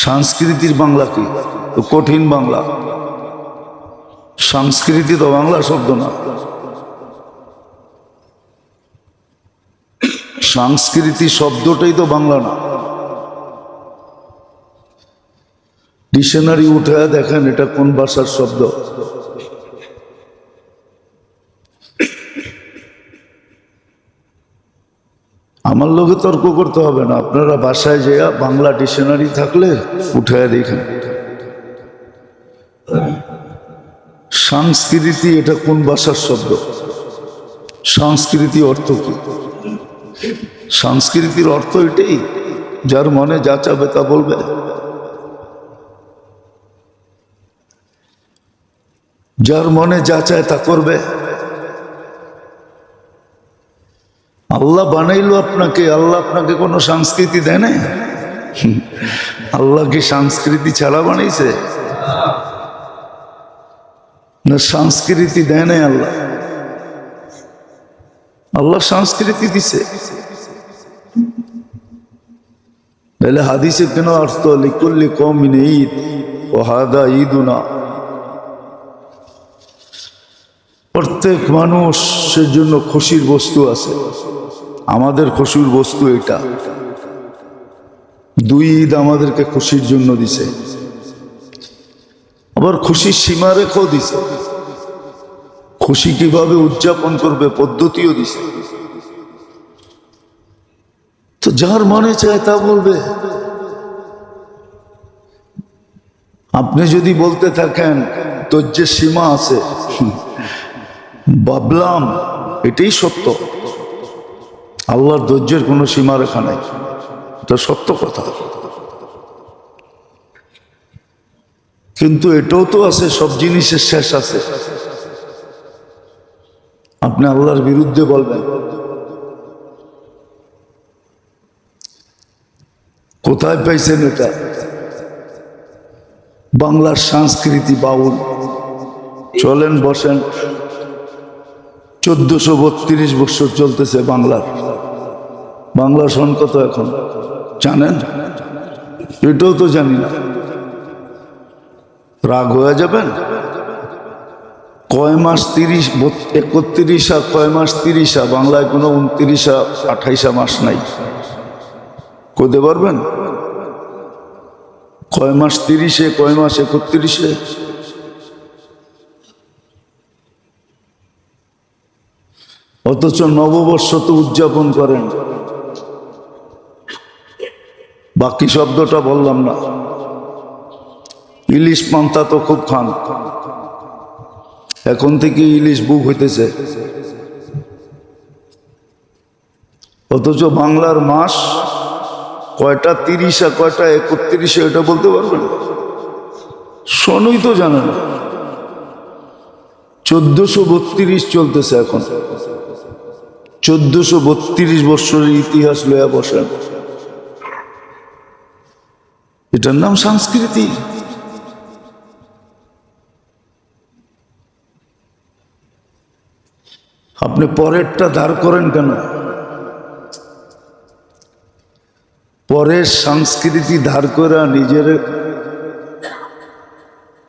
সংস্কৃতির বাংলা কি? তো কঠিন বাংলা। সংস্কৃতি তো বাংলা শব্দ না। সংস্কৃতি শব্দটাই তো বাংলা না। ডিকশনারি উঠে দেখেন এটা কোন ভাষার শব্দ। আমার লোকে তর্ক করতে হবে না, আপনারা বাসায় যেয়া বাংলা ডিকশনারি থাকলে উঠে দেখেন সংস্কৃতি এটা কোন ভাষার শব্দ, সংস্কৃতি অর্থ কি। সংস্কৃতির অর্থ এটাই, যার মনে যা চাবে তা বলবে। যার মনে যা চায় তা করবে। আল্লাহ বানাইলো আপনাকে, আল্লাহ আপনাকে কোনো সংস্কৃতি দেয় না। আল্লাহ কি সংস্কৃতি ছাড়া বানাইছে? না, সংস্কৃতি দেয় নাই আল্লাহ। আল্লাহ সংস্কৃতি দিছে। তাহলে হাদিসে কেন অর্থ লিকুল্লি কওমিন ঈদ ওয়া হাদা ঈদুনা, প্রত্যেক মানুষের জন্য খুশির বস্তু আছে। আমাদের খুশির বস্তু এটা। দুই ঈদ আমাদেরকে খুশির জন্য দিছে, আবার খুশির সীমা রেখেও দিছে। খুশি কিভাবে উদযাপন করবে পদ্ধতিও দিছে। তো যার মনে চায় তা বলবে। আপনি যদি বলতে থাকেন ধৈর্যের সীমা আছে, ভাবলাম এটাই সত্য। আল্লাহর ধৈর্যের কোনো সীমা রেখা নাই, এটা সত্য কথা। কিন্তু এটাও তো আছে, সব জিনিসের শেষ আছে। আপনি আল্লাহর বিরুদ্ধে বলবেন, কোথায় পাইছেন এটা? বাংলার সংস্কৃতি বাউল। চলেন বসেন, 1432 বছর চলতেছে বাংলার। বাংলা সন কত এখন জানেন? এটাও তো জানি না। রাগ হয়ে যাবেন? কয় মাস 31 কয় মাস 30, বাংলায় কোনো 29 28 মাস নাই। কইতে পারবেন কয় মাস 30, কয় মাস 31? অথচ নববর্ষ তো উদযাপন করেন। বাকি শব্দটা বললাম না। ইলিশ পান্তা তো খুব খান, এখন থেকে ইলিশ বুক হইতেছে। অথচ বাংলার মাস কয়টা 30, কয়টা 31, এটা বলতে পারবেন? শোনই তো জানেন। 1432 চলতেছে এখন। 1432 বছরের ইতিহাস লয়া বসেন। এটার নাম সংস্কৃতি? আপনি পরেরটা ধার করেন কেন? পরের সংস্কৃতি ধার করে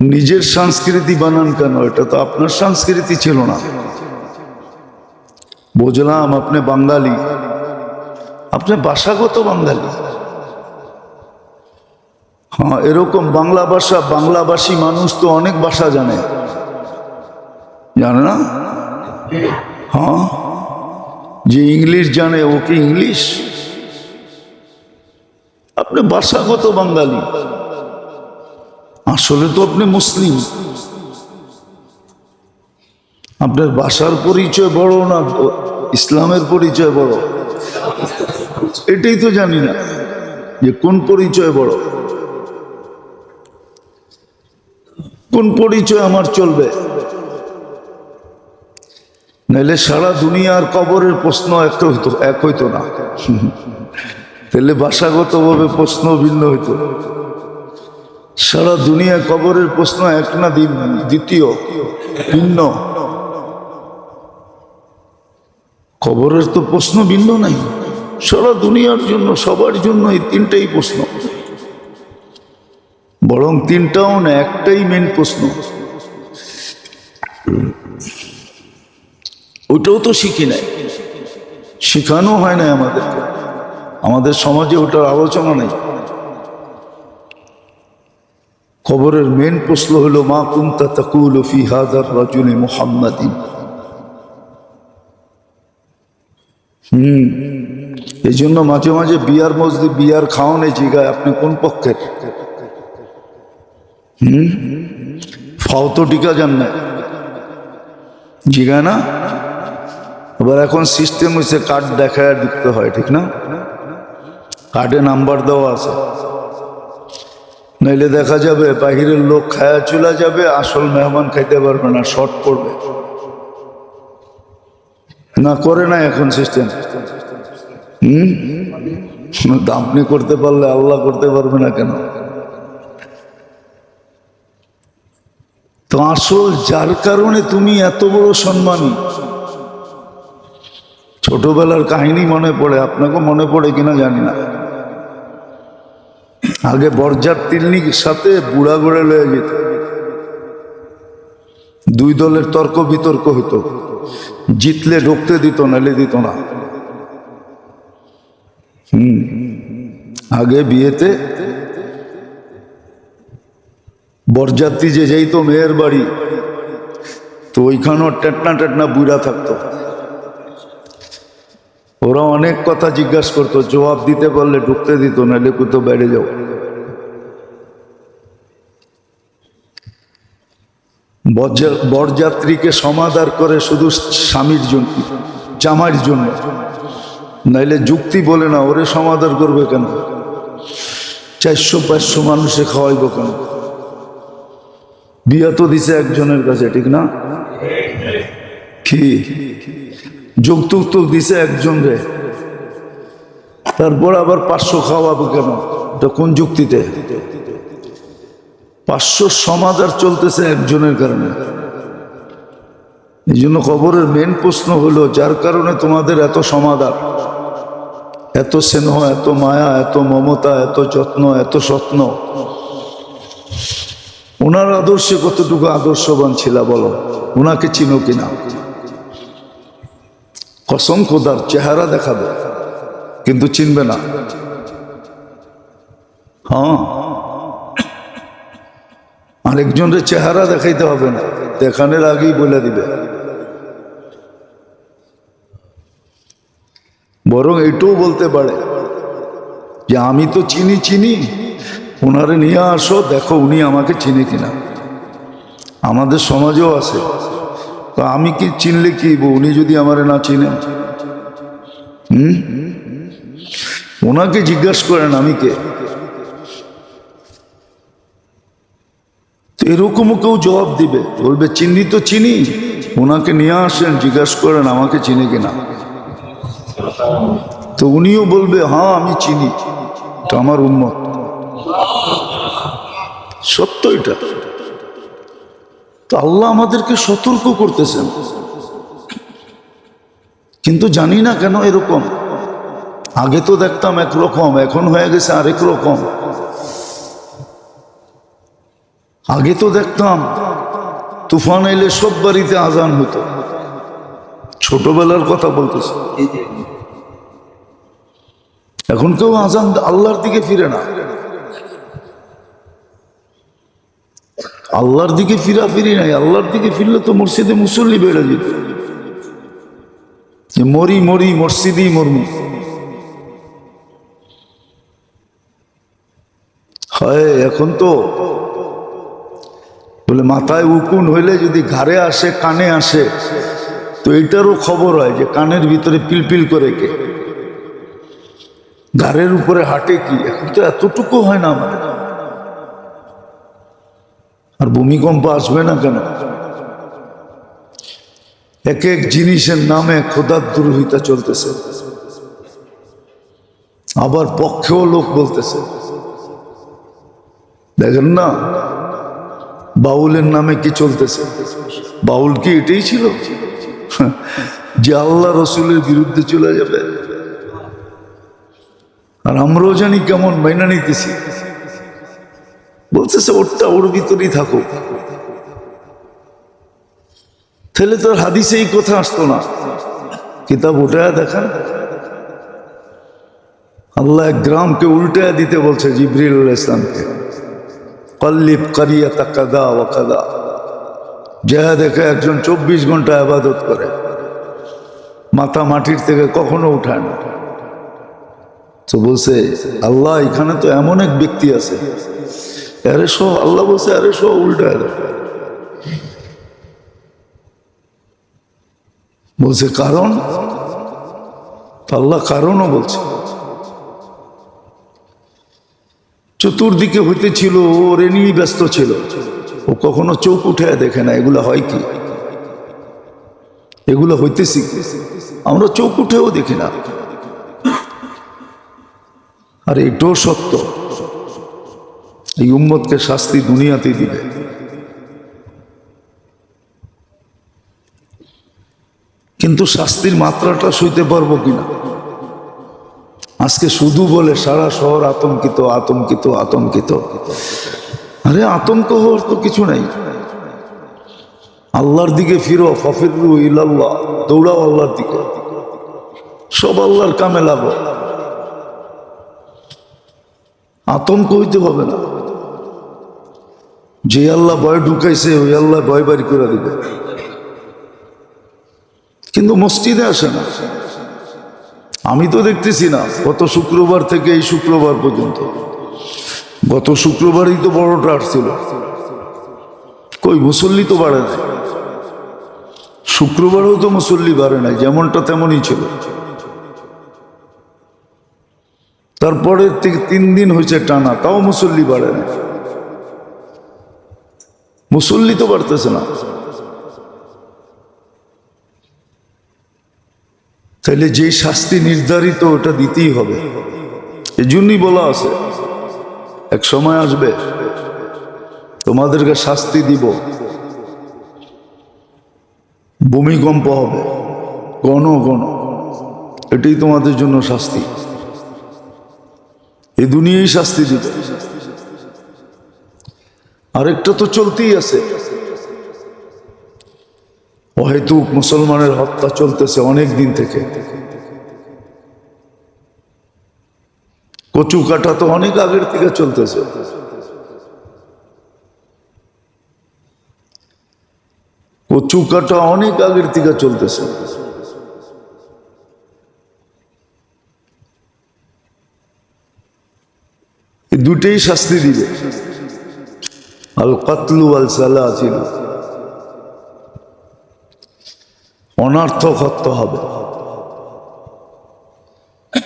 নিজের সংস্কৃতি বানান কেন? এটা তো আপনার সংস্কৃতি ছিল না। বুঝলাম আপনি বাঙালি, আপনি ভাষাগত বাঙালি। হ্যাঁ, এরকম বাংলা ভাষা, বাংলাভাষী মানুষ তো অনেক ভাষা জানে, জানে না? হ্যাঁ, যে ইংলিশ জানে ও কি ইংলিশ? আপনি ভাষাগত বাঙালি, আসলে তো আপনি মুসলিম। আপনার ভাষার পরিচয় বড় না ইসলামের পরিচয় বড়? এটাই তো জানি না যে কোন পরিচয় বড়, কোন পরিচয় আমার চলবে। নাইলে সারা দুনিয়ার কবরের প্রশ্ন এক হইতো না, তাহলে ভাষাগতভাবে প্রশ্ন ভিন্ন হইতো। সারা দুনিয়া কবরের প্রশ্ন এক না দ্বিতীয় ভিন্ন? কবরের তো প্রশ্ন ভিন্ন নাই, সারা দুনিয়ার জন্য সবার জন্য এই তিনটাই প্রশ্ন। বরং তিনটাও না, একটাই মেন প্রশ্ন। ওটাও তো শিখি নাই, শেখানো হয় না আমাদেরকে, আমাদের সমাজে ওটার আলোচনা নেই। কবরের মেন প্রশ্ন হলো মা কুনতা তাকুলু ফি হাযার রাজুলি মুহাম্মাদিন। এই জন্য মাঝে মাঝে বিয়ার মসজিদ বিয়ার খাওয়ানে জিগায় আপনি কোন পক্ষের? ফাও তো টিকা যান না, জিগায় না? আবার এখন সিস্টেম হয়েছে কার্ড দেখায় দিতে হয়, ঠিক না? কার্ডে নাম্বার দেওয়া আছে, নাইলে দেখা যাবে বাহিরের লোক খায়া চলে যাবে, আসল মেহমান খাইতে পারবে না, শর্ট পড়বে। না করে না এখন সিস্টেম? আপনি করতে পারলে আল্লাহ করতে পারবে না কেন? তো আসল যার কারণে তুমি এত বড় সম্মানী, ছোটবেলার কাহিনী মনে পড়ে, আপনাকে মনে পড়ে কিনা জানি না। আগে বরযাত্রীর সাথে বুড়া গড়ে লয়ে যেত, দুই দলের তর্ক বিতর্ক হইতো, জিতলে ঢুকতে দিত, নালে দিত না। আগে বিয়েতে বরযাত্রী যে যাইতো মেয়ের বাড়ি, তো ওইখানেও টেটনা টেটনা বুড়া থাকতো। ওরা অনেক কথা জিজ্ঞাসা করতো, জবাব দিতে পারলে ঢুকতে দিত, নাহলে কোথাও বাইরে যাও। বরযাত্রীকে সমাদর করে শুধু স্বামীর জন্য, জামাইয়ের জন্য, নাইলে যুক্তি বলে না, ওরে সমাদর করবে কেন? 400-500 মানুষে খাওয়াইব কেন? বিয়া তো দিছে একজনের কাছে, ঠিক না? কি যৌতুক তো দিছে একজন রে, তারপর আবার 500 খাওয়াবো কেন? এটা কোন যুক্তিতে? 500 সমাদর চলতেছে একজনের কারণে। এই জন্য কবরের মেন প্রশ্ন হলো যার কারণে তোমাদের এত সমাদর, এত স্নেহ, এত মায়া, এত মমতা, এত যত্ন, এত যত্ন, ওনার আদর্শে কতটুকু আদর্শবান ছিল বলো? ওনাকে চিনো কিনা? কসম খোদার, চেহারা দেখাবে কিন্তু চিনবে না। হ্যাঁ, আরেকজনের চেহারা দেখাইতে হবে না, দেখানোর আগেই বলে দিবে। বরং এটাও বলতে পারে যে আমি তো চিনি, ওনারে নিয়ে আসো, দেখো উনি আমাকে চিনে কিনা। আমাদের সমাজেও আছে, তো আমি কি চিনলে কি, উনি যদি আমারে না চিনেন? ওনাকে জিজ্ঞাসা করেন আমি কে। তো এরকমও কেউ জবাব দিবে, বলবে চিনি তো চিনি, ওনাকে নিয়ে আসেন, জিজ্ঞাসা করেন আমাকে চিনে কিনা। তো উনিও বলবে হ্যাঁ আমি চিনি, এটা আমার উম্মত। সত্য এটা। তো আল্লাহ আমাদেরকে সতর্ক করতেছেন, কিন্তু জানি না কেন এরকম। আগে তো দেখতাম একরকম, এখন হয়ে গেছে আরেক রকম। আগে তো দেখতাম তুফান এলে সব বাড়িতে আজান হতো, ছোটবেলার কথা বলতেছে। এখন কেউ আজান আল্লাহর দিকে ফিরে না। আল্লাহর দিকে ফিরি নাই, আল্লাহর দিকে ফিরলে তো মসজিদে মুসল্লি বেড়ে যেত। যে মরি মরি মসজিদেই মরমু। হয় এখন তো বলে মাথায় উকুন হইলে যদি ঘাড়ে আসে কানে আসে, তো এইটারও খবর হয় যে কানের ভিতরে পিলপিল করে কে, ঘাড়ের উপরে হাঁটে কি। এখন তো এতটুকু হয় না আমাদের। আর ভূমিকম্প আসবে না কেন? এক এক জিনিসের নামে খোদার দুরহিতা চলতেছে, আবার পক্ষেও লোক বলতেছে। দেখেন না বাউলের নামে কি চলতেছে? বাউল কি এটাই ছিল যে আল্লাহ রসুলের বিরুদ্ধে চলে যাবে? আর আমরাও জানি কেমন মাইনা নিতেছি। বলতেছে ওরটা ওর ভিতরেই থাকুক। তাহলে তোর হাদিসে এই কথা আসতো না। কিতাব উঠায় দেখান, আল্লাহ এক গ্রামকে উল্টায় দিতে বলছে জিবরিল আলাইহিস সালামকে, কল্লিব কারিয়াতা কাদা ওয়া কাদা। যা দেখে একজন 24 ঘন্টা ইবাদত করে, মাথা মাটির থেকে কখনো উঠায় না। তো বলছে আল্লাহ এখানে তো এমন এক ব্যক্তি আছে, আরে সব আল্লাহ বলছে আরে সব উল্টায় দেয়। বলছে কারণ, আল্লাহ কারণও বলছে। চতুর্দিকে হইতেছিল, ওরে নিয়ে ব্যস্ত ছিল, ও কখনো চোখ উঠে দেখে না। এগুলা হয় কি? এগুলো হইতেছি আমরা চোখ উঠেও দেখি না। আর এটাও সত্য, এই উম্মতকে শাস্তি দুনিয়াতেই দিবে। কিন্তু শাস্তির মাত্রাটা সইতে পারবো কিনা? আজকে শুধু বলে সারা শহর আতঙ্কিত আতঙ্কিত আতঙ্কিত। আরে আতঙ্ক হওয়ার তো কিছু নাই। আল্লাহর দিকে ফিরো, ফাফিরু ইলাল্লাহ, দৌড়াও আল্লাহর দিকে, সব আল্লাহর কামে লাগো। আতঙ্ক হইতে হবে না। যে আল্লাহ ভয় ঢুকাইছে ওই আল্লাহ ভয় বাড়ি করে দিবে। কিন্তু মসজিদে আসে না। আমি তো দেখতেছি না গত শুক্রবার থেকে এই শুক্রবার পর্যন্ত। গত শুক্রবারই তো বড়টা আসছিল, কই মুসল্লি তো বাড়ে নাই। শুক্রবারও তো মুসল্লি বাড়ে নাই, যেমনটা তেমনই ছিল। তারপরে থেকে 3 দিন হয়েছে টানা, তাও মুসল্লি বাড়ে না। মুসল্লি তো বাড়তেছে না। তাইলে যেই শাস্তি নির্ধারিত ওটা দিতেই হবে। এই জন্যই বলা আছে এক সময় আসবে তোমাদেরকে শাস্তি দিব, ভূমিকম্প হবে ঘন ঘন, এটাই তোমাদের জন্য শাস্তি। এই দুনিয়ায় শাস্তি দিবে। আরেকটা তো চলতেই আছে, অহেতুক মুসলমানের হত্যা চলতেছে অনেক দিন থেকে। কচু কাটা তো অনেক আগের থেকে চলতেছে। কচু কাটা অনেক আগের থেকে চলতেছে। এই দুটেই শাস্তি দিবে, আল কাতলু আল সালাসিল। অনার্থক হত্যা হবে,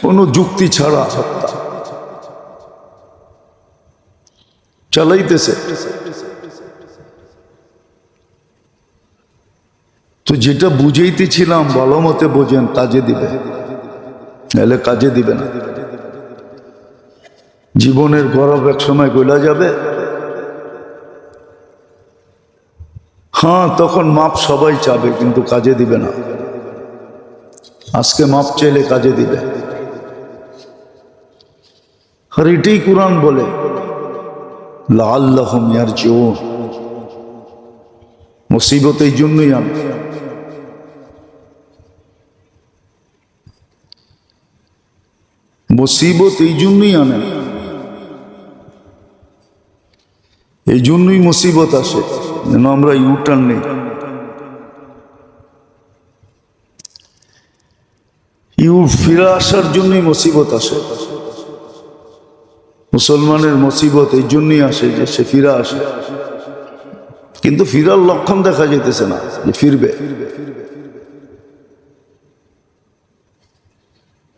কোনো যুক্তি ছাড়া হত্যা চালাইতেছে। তো যেটা বুঝাইতেছিলাম ভালো মতে বোঝেন, কাজে দিবে, নাহলে কাজে দিবে না। জীবনের গৌরব এক সময় গলা যাবে। হ্যাঁ, তখন মাপ সবাই চাবে, কিন্তু কাজে দিবে না। আজকে মাপ চাইলে কাজে দিবে। আর এটাই কুরআন বলে লাআল্লাহুম ইয়ারজিউন। মুসিবত এই জন্যই আনে, মুসিবত এই জন্যই আনে, এই জন্যই মুসিবত আসে যেন আমরা ইউটার্ন নেই। ফিরে আসার জন্যই মুসিবত আসে। মুসলমানের মুসিবত এই জন্যই আসে যে সে ফিরে আসে, কিন্তু ফিরার লক্ষণ দেখা যেতেছে না যে ফিরবে,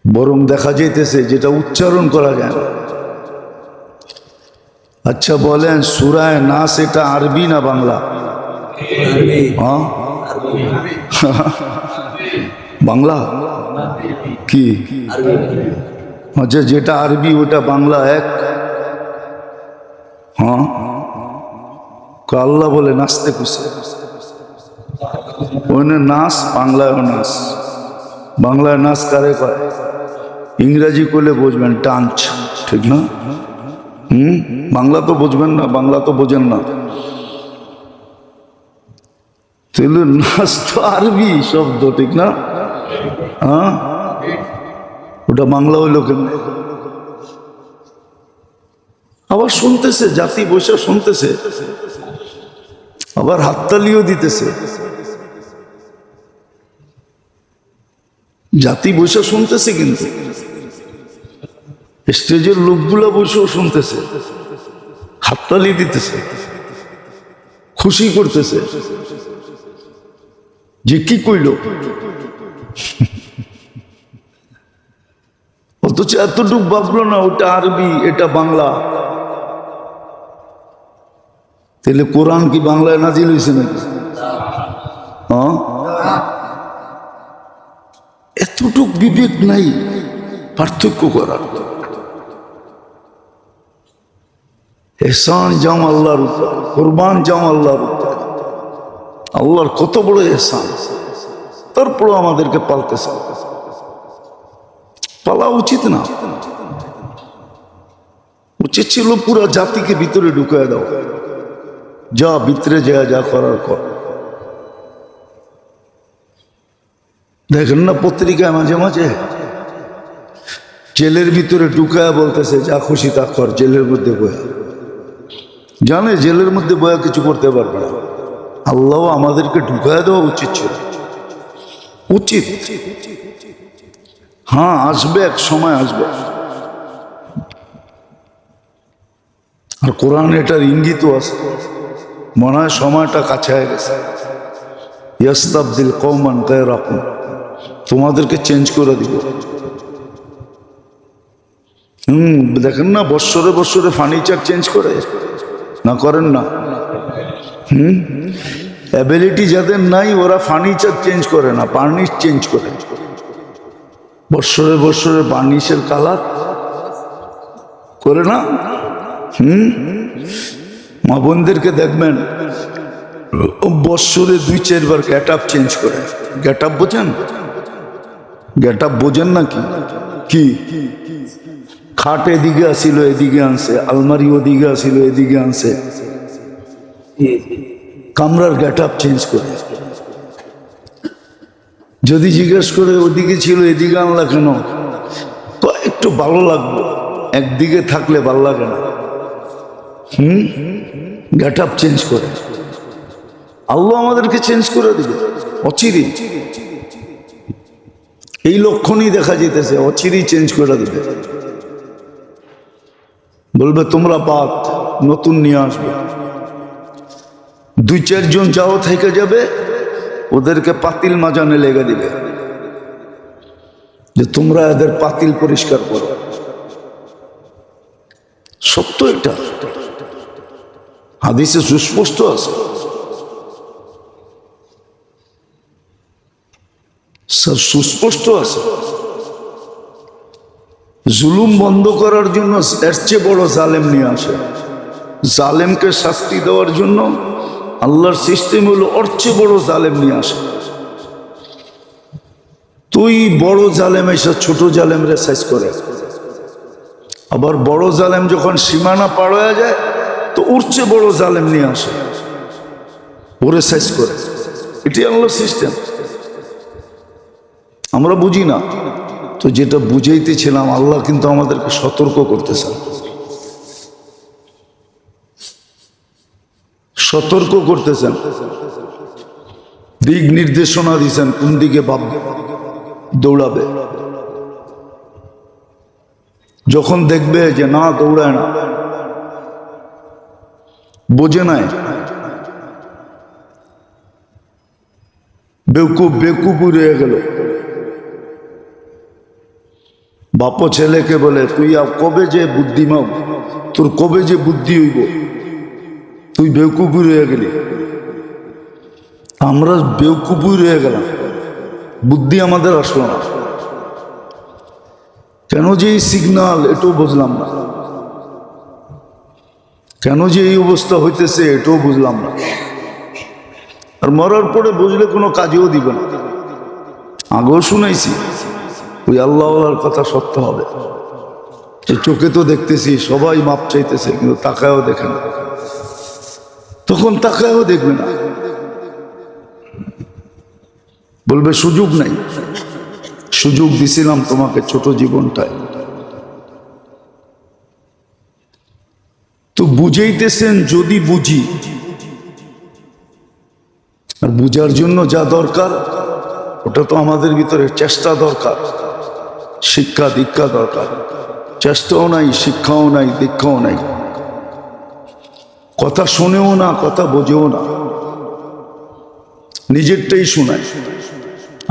বরং দেখা যাইতেছে যেটা উচ্চারণ করা যায় না। আচ্ছা বলেন, সূরায়ে নাস এটা আরবি না বাংলা? হ্যাঁ, বাংলা কি? আচ্ছা, যেটা আরবি ওটা বাংলা এক? হ্যাঁ, আল্লাহ বলে নাচতে খুশি, ওখানে নাচ, বাংলায় নাচ। বাংলায় নাচ কারে কয়? ইংরাজি করলে বুঝবেন ডান্স, ঠিক না? বাংলা তো বুঝবেন না, বাংলা তো বোঝেন না, তাহলে নাচ তো আরবি শব্দ, ঠিক না? হ্যাঁ, ওটা বাংলা হইল কেমনে? আবার শুনতেছে, জাতি বসে শুনতেছে, আবার হাততালিও দিতেছে। জাতি বসে শুনতেছে, কিন্তু স্টেজের লোকগুলা বসেও শুনতেছে, হাততালি দিতেছে, খুশি করতেছে যে কি কইল। অথচ এতটুক ভাবলো না ওটা আরবি এটা বাংলা। তাহলে কোরআন কি বাংলায় নাজিল হয়েছে নাকি? হ্যাঁ, এতটুক বিবেক নাই পার্থক্য করার। এহসান যাও আল্লাহর উপর, কুরবান যাও আল্লাহর উপর। আল্লাহর কত বড় এহসান, তারপরও আমাদেরকে পালতেছে। পালা উচিত না, উচিত ছিল পুরো জাতিকে ভিতরে ঢুকায় দাও, যা ভিতরে যা করার কর। দেখেন না পত্রিকায় মাঝে মাঝে জেলের ভিতরে ঢুকায় বলতেছে যা খুশি তা কর, জেলের মধ্যে বয়া। জানে জেলের মধ্যে বয়া কিছু করতে পারবে না। আল্লাহ আমাদেরকে ঢুকায় দেওয়া উচিত ছিল, উচিত। হ্যাঁ, আসবে, এক সময় আসবে। আর কোরআন এটার ইঙ্গিতও আছে, মনে হয় সময়টা কাছে হয়ে গেছে। ইয়াস্তাবদিল কওমান গায়রাকুম, তোমাদেরকে চেঞ্জ করে দিব। দেখেন না বৎসরে বৎসরে ফার্নিচার চেঞ্জ করে না, করেন না? অ্যাবিলিটি যাদের নাই ওরা ফার্নিচার চেঞ্জ করে না, বার্নিশ চেঞ্জ করে। বৎসরে বৎসরে বার্নিশের কালার করে না। মা বোনদেরকে দেখবেন বৎসরে 2-4 বার গেট আপ চেঞ্জ করে। গেট আপ বোঝেন? গেট আপ বোঝেন না কি? খাট এদিকে আসিল এদিকে আনছে, আলমারি ওদিকে আসিল এদিকে আনছে, কামরার গেট আপ চেঞ্জ করে। যদি জিজ্ঞেস করে ওদিকে ছিল এদিকে আনলা কেন, একটু ভালো লাগবে, একদিকে থাকলে ভালো লাগে না। গেট আপ চেঞ্জ করে। আল্লাহ আমাদেরকে চেঞ্জ করে দিবে অচিরে। এই লক্ষণই দেখা যেতেছে, অচিরেই চেঞ্জ করে দিবে। বলবে তোমরা বাদ, নতুন নিয়ে আসবে। 2-4 জন যাও থেকে যাবে, ওদেরকে পাতিল মাজানে লেগে দিবে যে তোমরা এদের পাতিল পরিষ্কার করো। সত্য, এটা হাদিসে সুস্পষ্ট আছে। স্যার, সুস্পষ্ট আছে। জুলুম বন্ধ করার জন্য এর চেয়ে বড় জালেম নিয়ে আসে। জালেমকে শাস্তি দেওয়ার জন্য আল্লাহর সিস্টেম হলো ওর চেয়ে বড় জালেম নিয়ে আসে। তুই বড় জালেম এসে ছোট জালেমরে সাইজ করে, আবার বড় জালেম যখন সীমানা পার হয়ে যায় তো ওর চেয়ে বড় জালেম নিয়ে আসে, ওরে সাইজ করে। এটি আল্লাহর সিস্টেম। আমরা বুঝি না তো, যেটা বুঝাইতেছিলাম আল্লাহ কিন্তু আমাদেরকে সতর্ক করতেছেন, সতর্ক করতেছেন, দিক নির্দেশনা দিচ্ছেন কোন দিকে দৌড়াবে। যখন দেখবে যে না দৌড়ায় না, বোঝে নাই, বেকুব বেকুবই রয়ে গেল। বাপ ছেলেকে বলে তুই কবে যে বুদ্ধিমান, তোর কবে যে বুদ্ধি হইব, তুই বেকুবই রয়ে গেলি। আমরা বেকুবই রয়ে গেলাম, বুদ্ধি আমাদের আসলো না। কেন যে এই সিগনাল এটাও বুঝলাম না, কেন যে এই অবস্থা হইতেছে এটাও বুঝলাম না। আর মরার পরে বুঝলে কোনো কাজেও দিবে না। আগেও শুনাইছি ওই আল্লাহওয়ালার কথা সত্য হবে, যে চোখে তো দেখতেছি সবাই মাপ চাইতেছে, কিন্তু তাকায়ও দেখে না। তখন তাকায়ও দেখবে না, বলবে সুযোগ নাই। সুযোগ দিছিলাম তোমাকে ছোট জীবনটায়। তো বুঝাইতেছেন যদি বুঝি, আর বুঝার জন্য যা দরকার ওটা তো আমাদের ভিতরে চেষ্টা দরকার, শিক্ষা দীক্ষা দরকার। চেষ্টাও নাই, শিক্ষাও নাই, দীক্ষাও নাই। কথা শোনেও না, কথা বোঝেও না, নিজেরটাই শোনায়,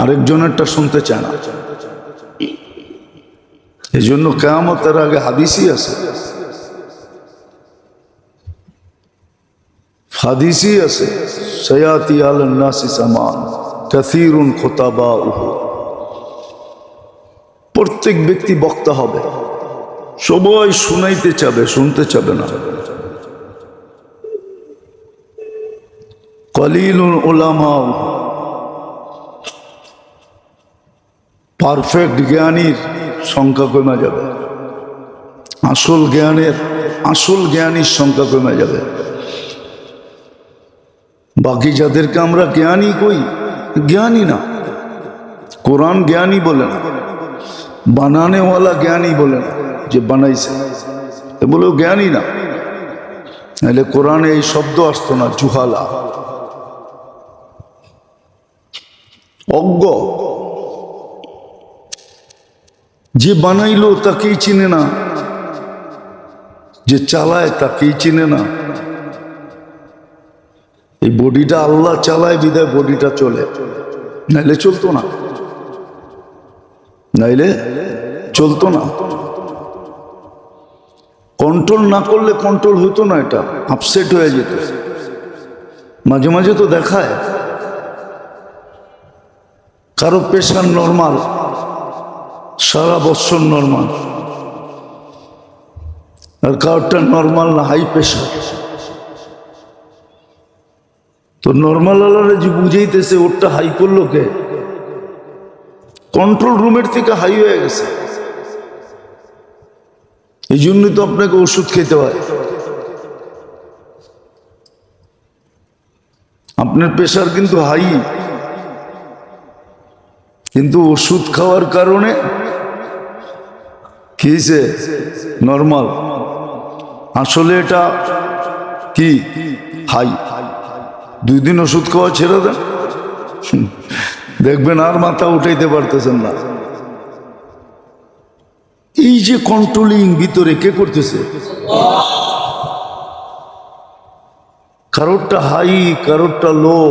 আরেকজনেরটা শুনতে চায় না। এই জন্য কিয়ামতের আগে হাদিসই আছে, হাদিসই আছে, সায়াতি আলান নাসি জামান কাসীরুন খুতাবাউহু। প্রত্যেক ব্যক্তি বক্তা হবে, সবাই শুনাইতে চাবে, শুনতে চাবে না। কলিলুন উলামা, পারফেক্ট জ্ঞানীর সংখ্যা কমে যাবে, আসল জ্ঞানীর সংখ্যা কমে যাবে। বাকি যাদেরকে আমরা জ্ঞানী কই, জ্ঞানী না। কোরআন জ্ঞানী বলে না, বানানেওয়ালা জ্ঞানী বলে না, যে বানাইছে এ বলেও জ্ঞানী না। নাহলে কোরআনে এই শব্দ আসতো না, জুহালা, অজ্ঞ। যে বানাইলো তাকেই চিনে না, যে চালায় তাকেই চিনে না। এই বডিটা আল্লাহ চালায় বিধায় বডিটা চলে, নাইলে চলতো না, নাইলে চলতো না। কন্ট্রোল না করলে কন্ট্রোল হতো না, এটা আপসেট হয়ে যেত। মাঝে মাঝে তো দেখায় কারো প্রেশার নর্মাল, সারা বছর নর্মাল, আর কারোরটা নর্মাল না, হাই প্রেশার। তো নর্মাল আলারে যে বুঝাইতেছে ওরটা হাই করলো কে? কন্ট্রোল রুমের থেকে হাই হয়ে গেছে। এই জন্যই তো আপনাকে ওষুধ খেতে হয়। আপনার প্রেশার কিন্তু হাই, কিন্তু ওষুধ খাওয়ার কারণে কি হয়েছে? নর্মাল। আসলে এটা কি হাই। 2 দিন ওষুধ খাওয়া ছেড়ে দেন, দেখবেন আর মাথা উঠাইতে পারতেছেন না। এই যে কন্ট্রোলিং ভিতরে কে করতেছে? কারোরটা হাই, কারোরটা লো।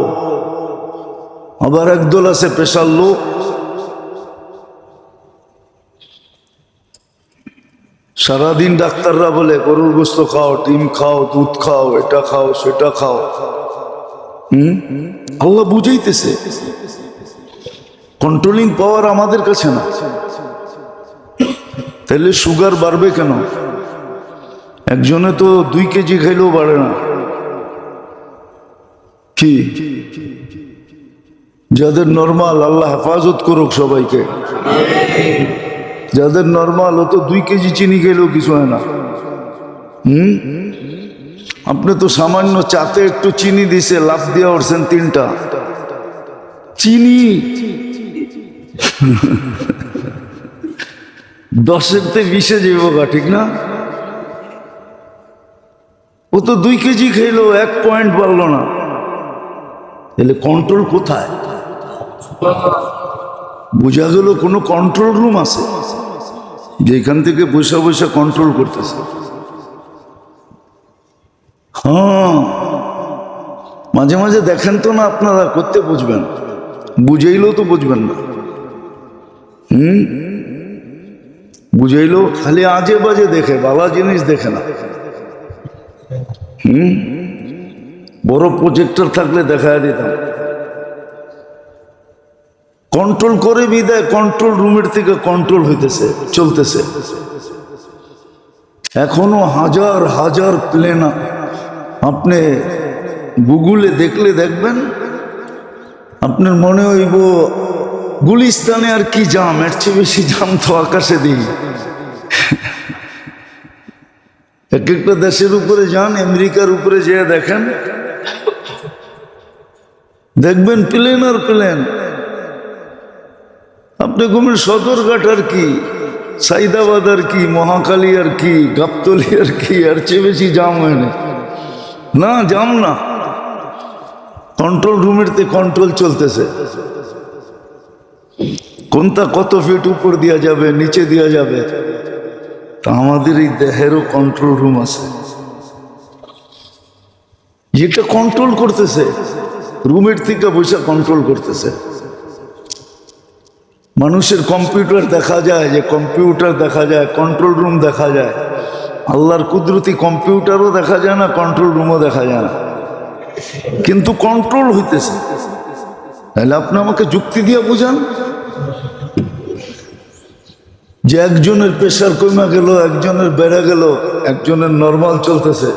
আবার একদল আছে প্রেশার লো, সারাদিন ডাক্তাররা বলে গরুর গোস্ত খাও, ডিম খাও, দুধ খাও, এটা খাও, সেটা খাও। আল্লাহ বুঝাইতেছে, কন্ট্রোলিং পাওয়ার আমাদের কাছে না। তাহলে সুগার বাড়বে কেন? একজনে তো 2 কেজি খাইলেও বাড়ে না। কি যাদের নরমাল, আল্লাহ হেফাজত করুক সবাইকে। যাদের নরমাল ও তো 2 কেজি চিনি খেলেও কিছু হয় না। আপনি তো সামান্য চাতে একটু চিনি দিছে, লাভ দিয়ে উঠছেন 3টা চিনি। 10-এর 20-এ যাইব, ঠিক না? ও তো 2 কেজি খাইলো, 1 পয়েন্ট বাড়লো না। তাহলে কন্ট্রোল কোথায়? বোঝা গেল কোনো কন্ট্রোল রুম আছে। যেখান থেকে পয়সা পয়সা কন্ট্রোল করতেছে। হ্যাঁ, মাঝে মাঝে দেখেন তো না, আপনারা করতে বুঝবেন, বুঝাইলেও তো বুঝবেন না। বুঝাইলেও খালি আজে বাজে দেখে, বালা জিনিস দেখে না। বড় প্রজেক্টর থাকলে দেখা দিতাম। কন্ট্রোল করে বিদায় কন্ট্রোল রুমের থেকে কন্ট্রোল হইতেছে, চলতেছে। এখনো হাজার হাজার প্লেন আপনি গুগলে দেখলে দেখবেন, আপনার মনে হইব গুলিস্তানে আর কি জাম, এর চেয়ে বেশি জাম তো আকাশে দিই। এক একটা দেশের উপরে যান, আমেরিকার উপরে যেয়ে দেখেন, দেখবেন প্লেন আর প্লেন। আপনি ঘুমের সদরঘাট আর কি, সাইদাবাদ আর কি, মহাকালী আর কি, গাবতলী আর কি, আর চেয়ে বেশি জাম হয় না, জাম না। কন্ট্রোল রুমের তে কন্ট্রোল চলতেছে। কোনটা কত ফিট উপর দেওয়া যাবে, নিচে দেওয়া যাবে, তা আমাদের এই দেহেরও কন্ট্রোল রুম আছে, যেটা কন্ট্রোল করতেছে, রুমের থেকে বসে কন্ট্রোল করতেছে। মানুষের কম্পিউটার দেখা যায়, যে কম্পিউটার দেখা যায়, কন্ট্রোল রুম দেখা যায়। আল্লাহর কুদরতি কম্পিউটারও দেখা যায় না, কন্ট্রোল রুমও দেখা যায় না, কিন্তু কন্ট্রোল হইতেছে। তাহলে আপনি আমাকে যুক্তি দিয়ে বুঝান যে একজনের প্রেশার কমে গেল, একজনের বেড়ে গেল, একজনের নর্মাল চলতেছে,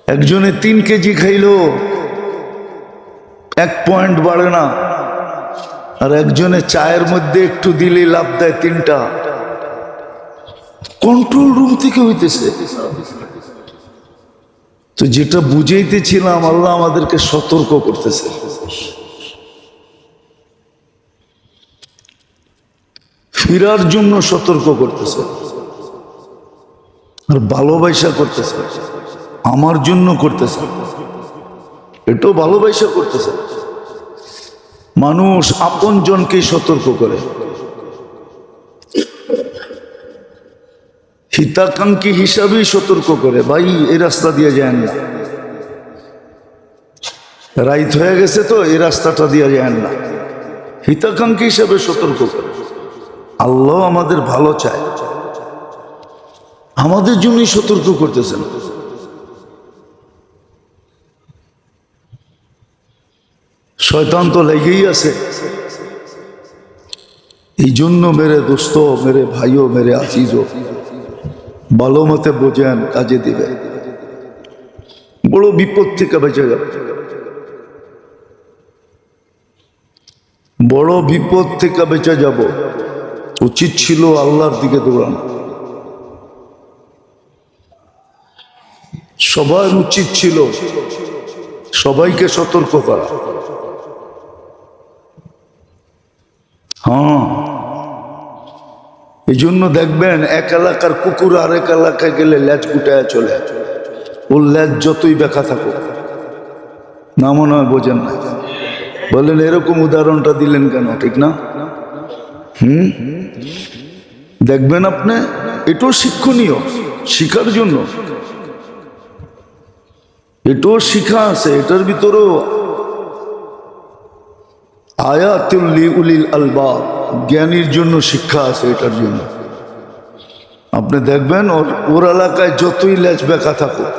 একজনে 3 কেজি খাইলো 1 পয়েন্ট বাড়ে না, আর একজনে চায়ের মধ্যে একটু দিলেই লাভ দেয় 3টা। কন্ট্রোল রুম থেকে হইতেছে। তো যেটা বুঝাইতেছিলাম, আল্লাহ আমাদেরকে সতর্ক করতেছে। ফিরার জন্য সতর্ক করতেছে, আর ভালোবাসা করতেছে, আমার জন্য করতেছে, এটাও ভালোবাসা করতেছে। মানুষ আপন জনকে সতর্ক করে, হিতাকাঙ্ক্ষী হিসাবেই সতর্ক করে, ভাই এই রাস্তা দিয়ে যায় না, রাইত হয়ে গেছে তো এই রাস্তাটা দিয়ে যায় না, হিতাকাঙ্ক্ষী হিসাবে সতর্ক করে। আল্লাহ আমাদের ভালো চায়, আমাদের জন্যই সতর্ক করতেছেন। শয়তান তো লেগেই আছে। এই জন্য মেরে দোস্ত, মেরে ভাইও, মেরে আজিজও, ভালো মতে বোঝেন, কাজে দিবে, বড় বিপদ থেকে বেঁচে যাবে, বড় বিপদ থেকে বেঁচে যাব। উচিত ছিল আল্লাহর দিকে দৌড়ানো, সবার উচিত ছিল সবাইকে সতর্ক করা। হ্যাঁ, এই জন্য দেখবেন এক এলাকার কুকুর আরেক এলাকায় গেলে ল্যাজ গুটায় চলে, ওর ল্যাজ যতই ব্যাখ্যা থাকুক না, মনে হয় বোঝেন না। বলেন এরকম উদাহরণটা দিলেন কেন, ঠিক না? দেখবেন আপনি, এটাও শিক্ষণীয়, শিখার জন্য, এটাও শিখা আছে, এটার ভিতরেও আয়াতুল লিউলিল আলবাব, জ্ঞানীর জন্য শিক্ষা আছে এটার জন্য। আপনি দেখবেন ওর এলাকায় যতই ল্যাজ বেঁকা থাকুক,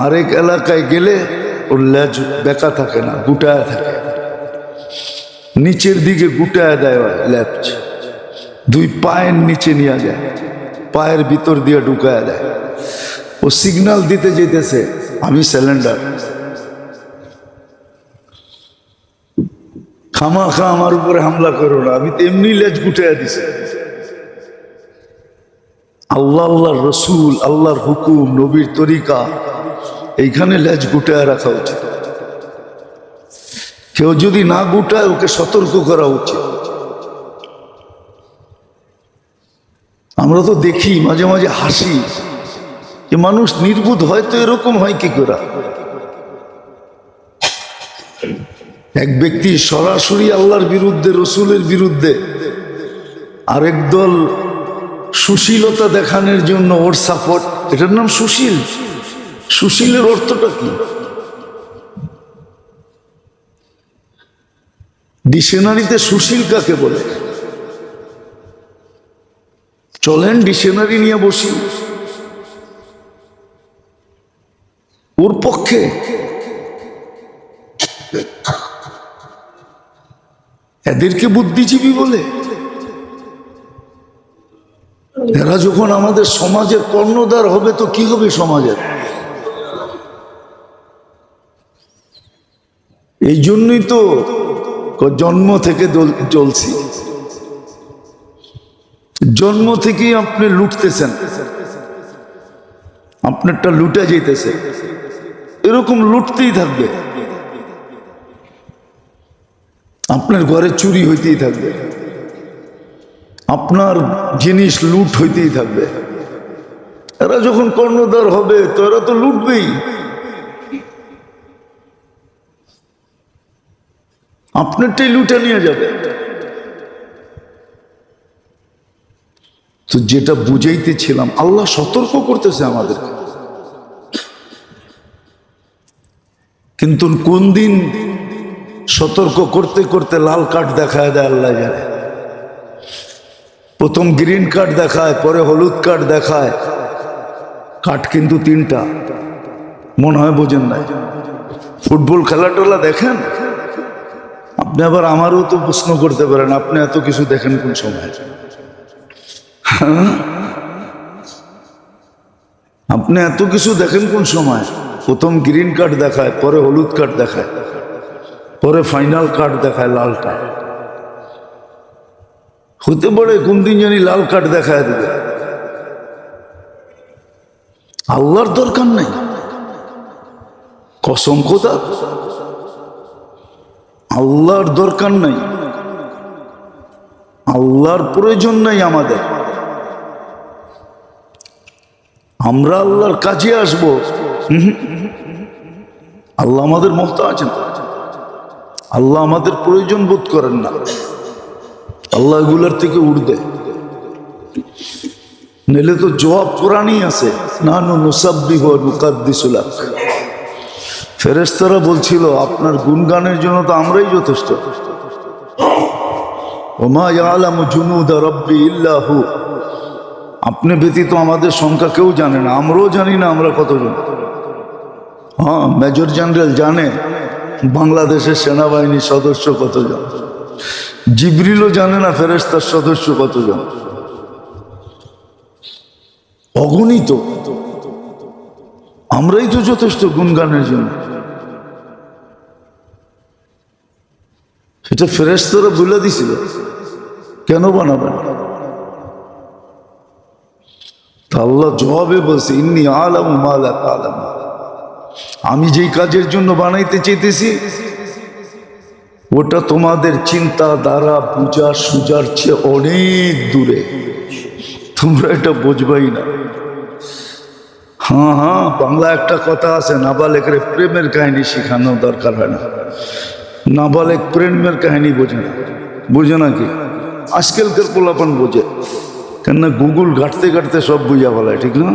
আরেক এলাকায় গেলে ওর ল্যাজ বেঁকা থাকে না, গুটায় থাকে, নিচের দিকে গুটায় দেয় ল্যাজ, 2 পায়ের নিচে নিয়ে যায়, পায়ের ভিতর দিয়ে ঢুকায় দেয়। ও সিগন্যাল দিতে যেতেছে, আমি সিলিন্ডার, খামাখা আমার উপরে হামলা করো না, আমি তো এমনি লেজ গুটাইয়া দিছি। আল্লাহ, আল্লাহর রসুল, আল্লাহর হুকুম, নবীর তরিকা, এইখানে লেজ গুটায় রাখা উচিত। কেউ যদি না গুটায়, ওকে সতর্ক করা উচিত। আমরা তো দেখি মাঝে মাঝে হাসি যে মানুষ নির্বুধ হয়তো এরকম হয় কি করে। এক ব্যক্তি সরাসরি আল্লাহর বিরুদ্ধে, রসুলের বিরুদ্ধে আরেক দল সুশীলতা দেখানোর জন্য ওর সাপোর্ট, এটার নাম সুশীল। সুশীলের অর্থটা কি? ডিকশনারিতে সুশীল কাকে বলে? চলেন ডিকশনারি নিয়ে বসি, ওর পক্ষে। এদেরকে বুদ্ধিজীবী বলে? এরা যখন আমাদের সমাজের কর্ণধার হবে তো কি হবে সমাজের? এই জন্যই তো জন্ম থেকে চলছি, জন্ম থেকেই আপনি লুটতেছেন, আপনারটা লুটে যেতেছে, এরকম লুটতেই থাকবে। আপনার ঘরে চুরি হইতেই থাকবে, আপনার জিনিস লুট হইতেই থাকবে। এরা যখন কর্ণধার হবে তো এরা তো লুটবেই, আপনারটাই লুটে নিয়ে যাবে। তো যেটা বুঝাইতেছিলাম, আল্লাহ সতর্ক করতেছে আমাদেরকে, কিন্তু কোন দিন সতর্ক করতে করতে লাল কার্ড দেখায় দেয় আল্লাহ জানে। প্রথম গ্রিন কার্ড দেখায়, পরে হলুদ কার্ড দেখায়। কার্ড কিন্তু 3টা, মনে হয় বোঝেন নাই। ফুটবল খেলাটোলা দেখেন আপনি, আবার আমারও তো প্রশ্ন করতে পারেন, আপনি এত কিছু দেখেন কোন সময়? আপনি এত কিছু দেখেন কোন সময়? প্রথম গ্রিন কার্ড দেখায়, পরে হলুদ কার্ড দেখায়, পরে ফাইনাল কার্ড দেখায় লাল কার্ড। হতে পারে কোন দিন জানি লাল কার্ড দেখায় দেবে। আল্লাহর দরকার নাই, কসম খোদা আল্লাহর দরকার নাই, আল্লাহর প্রয়োজন নাই আমাদের। আমরা আল্লাহর কাজে আসবো, আল্লাহ আমাদের মুহতাজ না, আল্লাহ আমাদের প্রয়োজন বোধ করেন না, আল্লাহ এগুলার থেকে উঠবে। নিলে তো জবাব কোরআনই আছে, নানু নুসাব্বিহু ওয়া নুকাদ্দিসু লাক। ফেরেশতারা বলছিল আপনার গুণগানের জন্য তো আমরাই যথেষ্ট। ওমা ইয়ালামু জুনুদা রাব্বি ইল্লা হু, আপনি ব্যতীত আমাদের সংখ্যা কেউ জানে না, আমরাও জানি না আমরা কতজন। হ্যাঁ, মেজর জেনারেল জানে বাংলাদেশের সেনাবাহিনীর সদস্য কতজন, জিবরিলও জানে না ফেরেশতার সদস্য কতজন, অগণিত। আমরাই তো যথেষ্ট গুণগানের জন্য। সেটা ফেরেশতারা বলে দিছিল, কেন বানাবেন? তা আল্লাহ জবাবে বলছে, ইন্নী আলামু মা লা তা'লামুন, আমি যেই কাজের জন্য বানাইতে চাইতেছি ওটা তোমাদের চিন্তা দ্বারা বুঝা সুজার চেয়ে অনেক দূরে, তোমরা এটা বুঝবাই না। হ্যাঁ, বাংলা একটা কথা আছে, নাবালেকের প্রেমের কাহিনী শেখানো দরকার হয় না। নাবালেক প্রেমের কাহিনী বোঝে না, বুঝে নাকি? আজকালকার পোলাপান বোঝে, কেননা গুগল ঘাটতে ঘাটতে সব বুঝা বলায়, ঠিক না?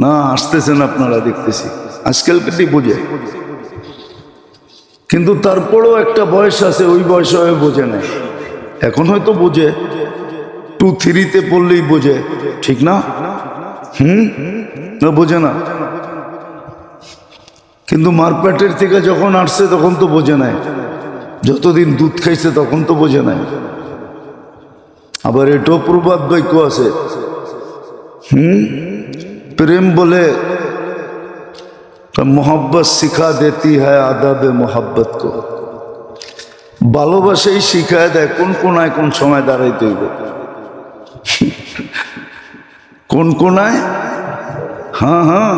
না, আসতেছেন আপনারা, দেখতেছি আজকালকারই বোঝে। কিন্তু তারপরেও একটা বয়স আছে, ওই বয়সে বোঝে না। এখন হয়তো বোঝে, 2-3-তে পড়লেই বোঝে, ঠিক না? না, বোঝে না। কিন্তু মারপেটের থেকে যখন আসছে তখন তো বোঝে নাই, যতদিন দুধ খাইছে তখন তো বোঝে নাই। আবার এটাও প্রবাদ বাক্য আছে, প্রেম বলে মোহব্বত শিখা দেতি হ্যায় আদাবে মোহব্বত কো, ভালোবাসাই শিখায় দেয় কোন কোনায় কোন সময় দাঁড়াইতে হইব। কোন কোনায়? হ্যাঁ,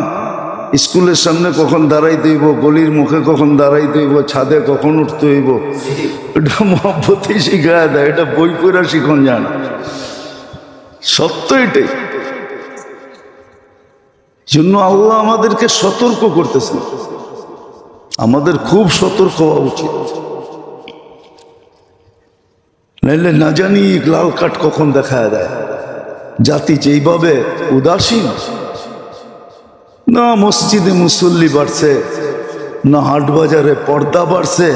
স্কুলের সামনে কখন দাঁড়াইতে হইব, গলির মুখে কখন দাঁড়াইতে হইব, ছাদে কখন উঠতে হইব, এটা মহব্বতই শিখায় দেয়। এটা বই পড়া শিখন যায় না, সত্য এটাই। জন্য আল্লাহ আমাদেরকে সতর্ক করতেছেন, আমাদের খুব সতর্ক হওয়া উচিত। নাইলে না জানি লাল কাঠ কখন দেখা দেয়। জাতি যেইভাবে উদাসীন, না মসজিদে মুসল্লি বাড়ছে, না হাট বাজারে পর্দা বাড়ছে,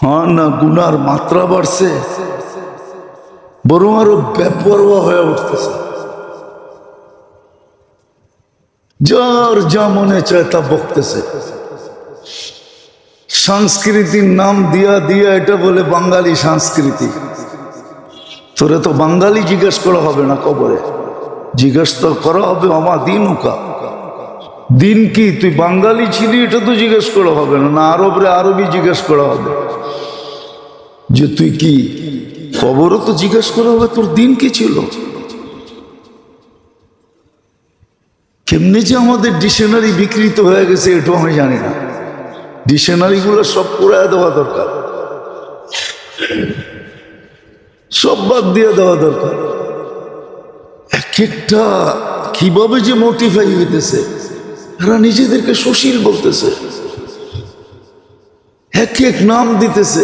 হ্যাঁ না গুনার মাত্রা বাড়ছে, বরং আরো বেপরোয়া হয়ে উঠতেছে। যার যা মনে চায় তা বকতেছে। সংস্কৃতির নাম দিয়া দিয়া এটা বলে বাঙালি সংস্কৃতি। তোরে তো বাঙালি জিজ্ঞেস করা হবে না কবরে, জিজ্ঞেস তো করা হবে আমার দিন উকা, দিন কি তুই বাঙালি ছিলি এটা তো জিজ্ঞেস করা হবে না, না আরবরে আরবি জিজ্ঞেস করা হবে যে তুই কি, কবরও তো জিজ্ঞেস করা হবে তোর দিন কি ছিল। কেমনি যে আমাদের ডিকশনারি বিকৃত হয়ে গেছে এটাও আমি জানি না। ডিকশনারি গুলো সব পুরাই দেওয়া দরকার, সব বাদ দিয়ে দেওয়া দরকার। এক একটা কিভাবে যে মোটিফাই হইতেছে, এরা নিজেদেরকে সুশীল বলতেছে, এক এক নাম দিতেছে,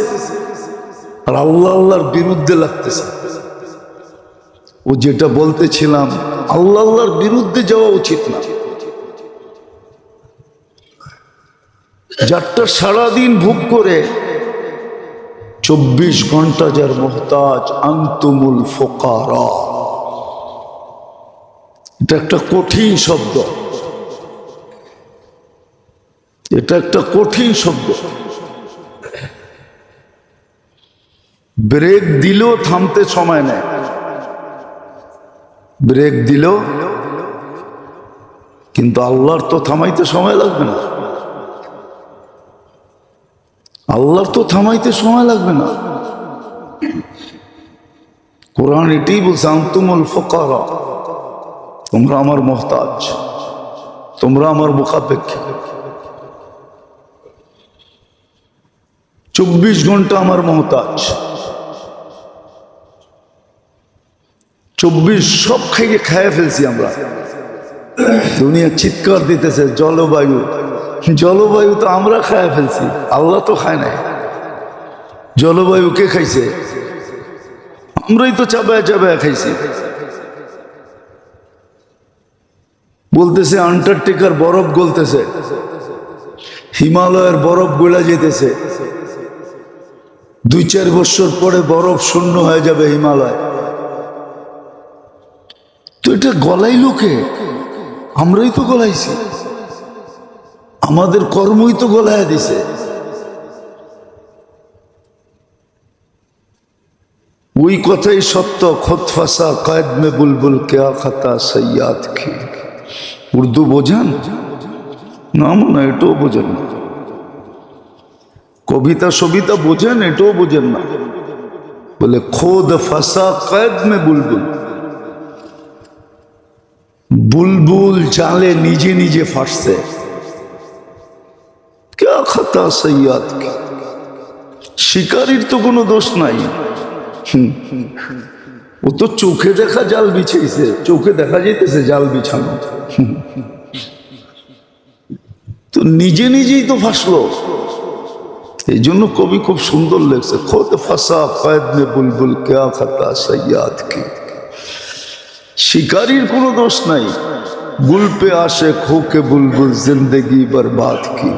আর আল্লাহ আল্লাহর বিরুদ্ধে লাগতেছে। ও যেটা বলতেছিলাম, আল্লাহ আল্লাহর বিরুদ্ধে যাওয়া উচিত না। যারটা সারাদিন ভোগ করে 24 ঘন্টা যার মোহতাজ, আনতুমুল ফুকারা, এটা একটা কঠিন শব্দ, এটা একটা কঠিন শব্দ। ব্রেক দিলেও থামতে সময় নেয়, ব্রেক দিলেও, কিন্তু আল্লাহর তো থামাইতে সময় লাগবে না, আল্লাহর তো থামাইতে সময় লাগবে না। কোরআন এটাই বলছে, আনতুমুল ফুকারা, তোমরা আমার মোহতাজ, তোমরা আমার মুখাপেক্ষী। 24 ঘন্টা আমার মোহতাজ, 24 সব খাইয়ে ফেলছি আমরা। দুনিয়া চিৎকার দিতেছে জলবায়ু, জলবায়ু তো আমরা খাইয়ে ফেলছি, আল্লাহ তো খায় নাই। জলবায়ু কে খাইছে? আমরাই তো চাবায় চাবায় খাইছি। বলতেছে আন্টার্কটিকার বরফ গলতেছে, হিমালয়ের বরফ গলা যেতেছে, 2-4 বছর পরে বরফ শূন্য হয়ে যাবে হিমালয়। তো এটা গলাইলো কে? আমরাই তো গলাইছি, আমাদের কর্মই তো গলায় দিছে। ওই কথাই সত্য, খুদ ফাসা কয়েদ মে বুলবুল কেয়া খাতা সৈয়াদ কি। উর্দু বোঝেন না? মনে এটাও বোঝেন না। কবিতা সবিতা বোঝেন? এটাও বোঝেন না। বলে খোদ ফাসা কয়েদ মে বুলবুল, বুলবুল জালে নিজে নিজে ফাঁসছে। কেয়া খাতা সৈয়াদ কি, শিকারীর তো কোনো দোষ নাই। ও তো চোখে দেখা জাল বিছাইছে, চোখে দেখা যাইতেছে জাল বিছানো, তো নিজে নিজেই তো ফাঁসলো। এই জন্য কবি খুব সুন্দর লেগছে, খোদ ফাঁসা কয়েদ মে বুলবুল কেয়া খাতা সৈয়াদ কি। শিকারীর কোনো দোষ নাই, গুল পে আসে খোকে বুলবুল জিন্দগি বরবাদ কি।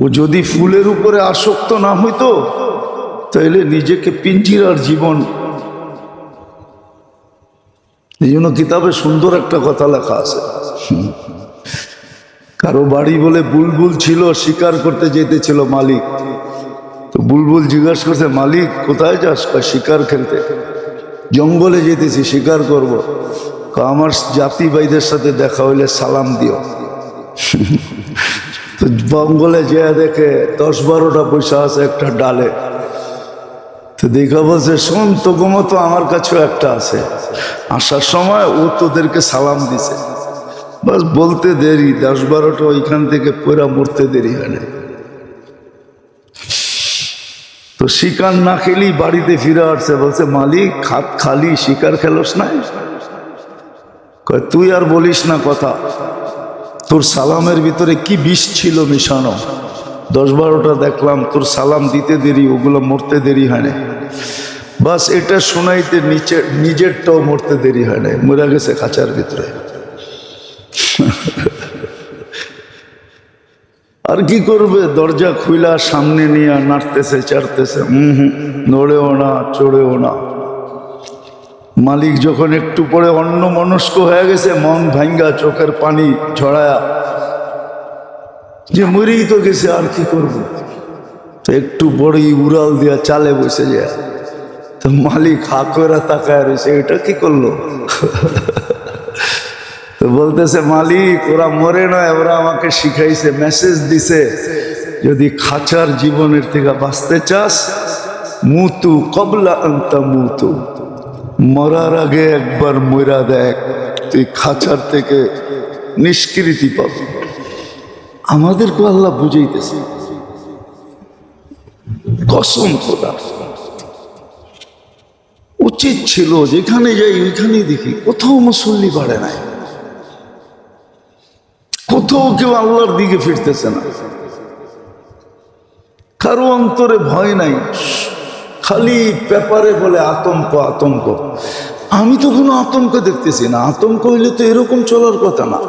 ও যদি ফুলের উপরে আসক্ত না হইতো তাইলে নিজেকে পিঞ্জিরার জীবন। এই জন্য কিতাবে সুন্দর একটা কথা লেখা আছে, কারো বাড়ি বলে বুলবুল ছিল, শিকার করতে যেতেছিল মালিক। তো বুলবুল জিজ্ঞাসা করছে, মালিক কোথায় যাস? শিকার খেলতে। জঙ্গলে যেতেছি, শিকার করব। আমার জাতি ভাইদের সাথে দেখা হইলে সালাম দিও। তো জঙ্গলে যে দেখে 10-12টা পয়সা আছে একটা ডালে, তো দেখা বলছে, শোন তো মতো আমার কাছেও একটা আছে, আসার সময় ও তোদেরকে সালাম দিছে। বাস বলতে দেরি, 10-12টা ওইখান থেকে পয়রা মরতে দেরি হয় না। তো শিকার না খেলি বাড়িতে ফিরে আসছে, বলছে মালিক হাত খালি, শিকার খেলোস নাই? কয় তুই আর বলিস না কথা, তোর সালামের ভিতরে কি বিষ ছিল মিশানো, 10-12টা দেখলাম, তোর সালাম দিতে দেরি, ওগুলো মরতে দেরি হয় না। বাস এটা শোনাইতে নিজেরটাও মরতে দেরি হয় না, মরে গেছে খাঁচার ভিতরে। আর কি করবে, দরজা খুইলা সামনে নিয়ে নাড়তেছে চাড়তেছে, নড়েও না চড়েও না। মালিক যখন একটু পরে অন্য মনস্ক হয়ে গেছে, মন ভাঙ্গা চোখের পানি ঝরায়া, যে মরেই তো গেছে আর কি করব, তো একটু পরেই উড়াল দিয়া চালে বসে যায়। তো মালিক হা করে তাকায় রয়েছে, এটা কি করলো? তো বলতেছে, মালিক ওরা মরে নয়, ওরা আমাকে শিখাইছে, মেসেজ দিছে, যদি খাঁচার জীবনের থেকে বাঁচতে চাস, মুতু কবলা আনতা মুতু, মরার আগে একবার মরা দেখ, তুই খাঁচার থেকে নিষ্কৃতি পাবি। আমাদেরকে আল্লাহ বুঝাইতেছে, কসম খোদা। উচিত ছিল যেখানে যাই ওইখানেই দেখি কোথাও মুসল্লি বাড়ে নাই, কোথাও কেউ আল্লাহর দিকে ফিরতেছে না, কারো অন্তরে ভয় নাই, খালি পেপারে বলে আতঙ্ক আতঙ্ক। আমি তো কোনো আতঙ্ক দেখতেছি না। আতঙ্ক হইলে তো এরকম চলার কথা না,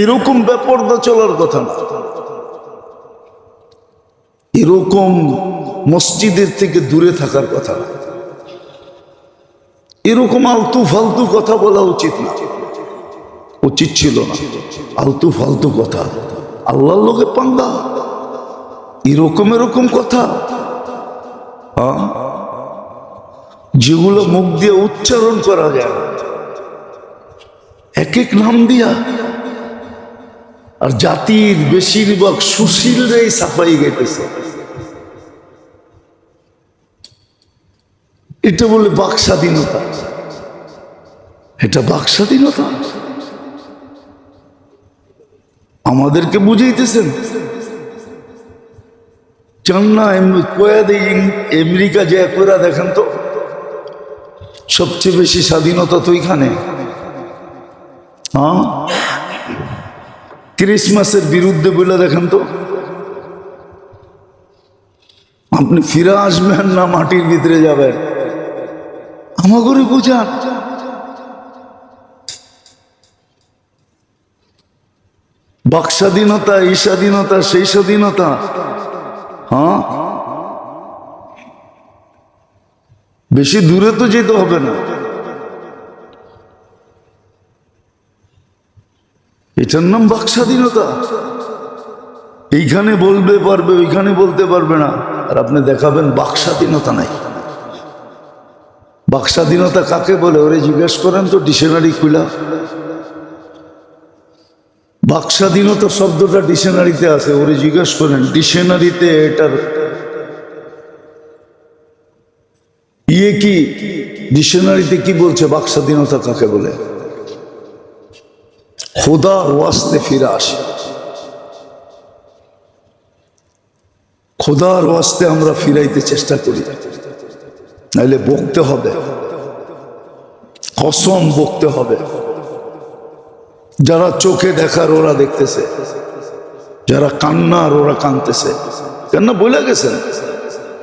এরকম বেপরদা চলার কথা না, এরকম মসজিদের থেকে দূরে থাকার কথা না, এরকম আলতু ফালতু কথা বলা উচিত না, উচিত ছিল না। আলতু ফালতু কথা, আল্লাহর লোকে পাঙ্গা, এরকম কথা যেগুলো মুখ দিয়ে উচ্চারণ করা যায় না, এক এক নাম দিয়া। আর জাতির বেশিরভাগ সুশীলরাই সাফাই গেতেছে, এটা বলে বাক স্বাধীনতা। এটা বাক স্বাধীনতা আমাদেরকে বুঝাইতেছেন? চান না কয়া দিই আমেরিকা যে করে দেখেন তো, সবচেয়ে বেশি স্বাধীনতা তো এখানে। হ্যাঁ, ক্রিসমাসের বিরুদ্ধে বলে দেখেন তো, আপনি ফিরে আসবেন না মাটির ভিতরে যাবেন? আমাগরে বুঝান। বাক স্বাধীনতা, এই স্বাধীনতা, সেই স্বাধীনতা। হ্যাঁ, বেশি দূরে তো যেতে হবে না, এটার নাম বাক স্বাধীনতা। এইখানে বলবে পারবে, ওইখানে বলতে পারবে না, আর আপনি দেখাবেন বাক স্বাধীনতা নাই। বাক স্বাধীনতা কাকে বলে ওরে জিজ্ঞেস করেন তো, ডিকশনারি খুলা। বাক স্বাধীনতা শব্দটা ডিকশনারিতে আছে, ওরে জিজ্ঞেস করেন ডিকশনারিতে এটার কি, ডিকশনারিতে কি বলছে বাক স্বাধীনতা কাকে বলে? খোদার ওয়াস্তে ফিরে আসে, খোদার ওয়াস্তে আমরা ফিরাইতে চেষ্টা করি, নাইলে বকতে হবে, কসম বকতে হবে। যারা চোখে দেখার ওরা দেখতেছে, যারা কান্নার ওরা কানতেছে। কেন বলে গেছেন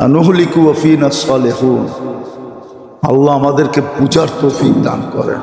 আনুহলিকু ওয়াফিনা সালেহুন। আল্লাহ আমাদেরকে পূজার তৌফিক দান করেন।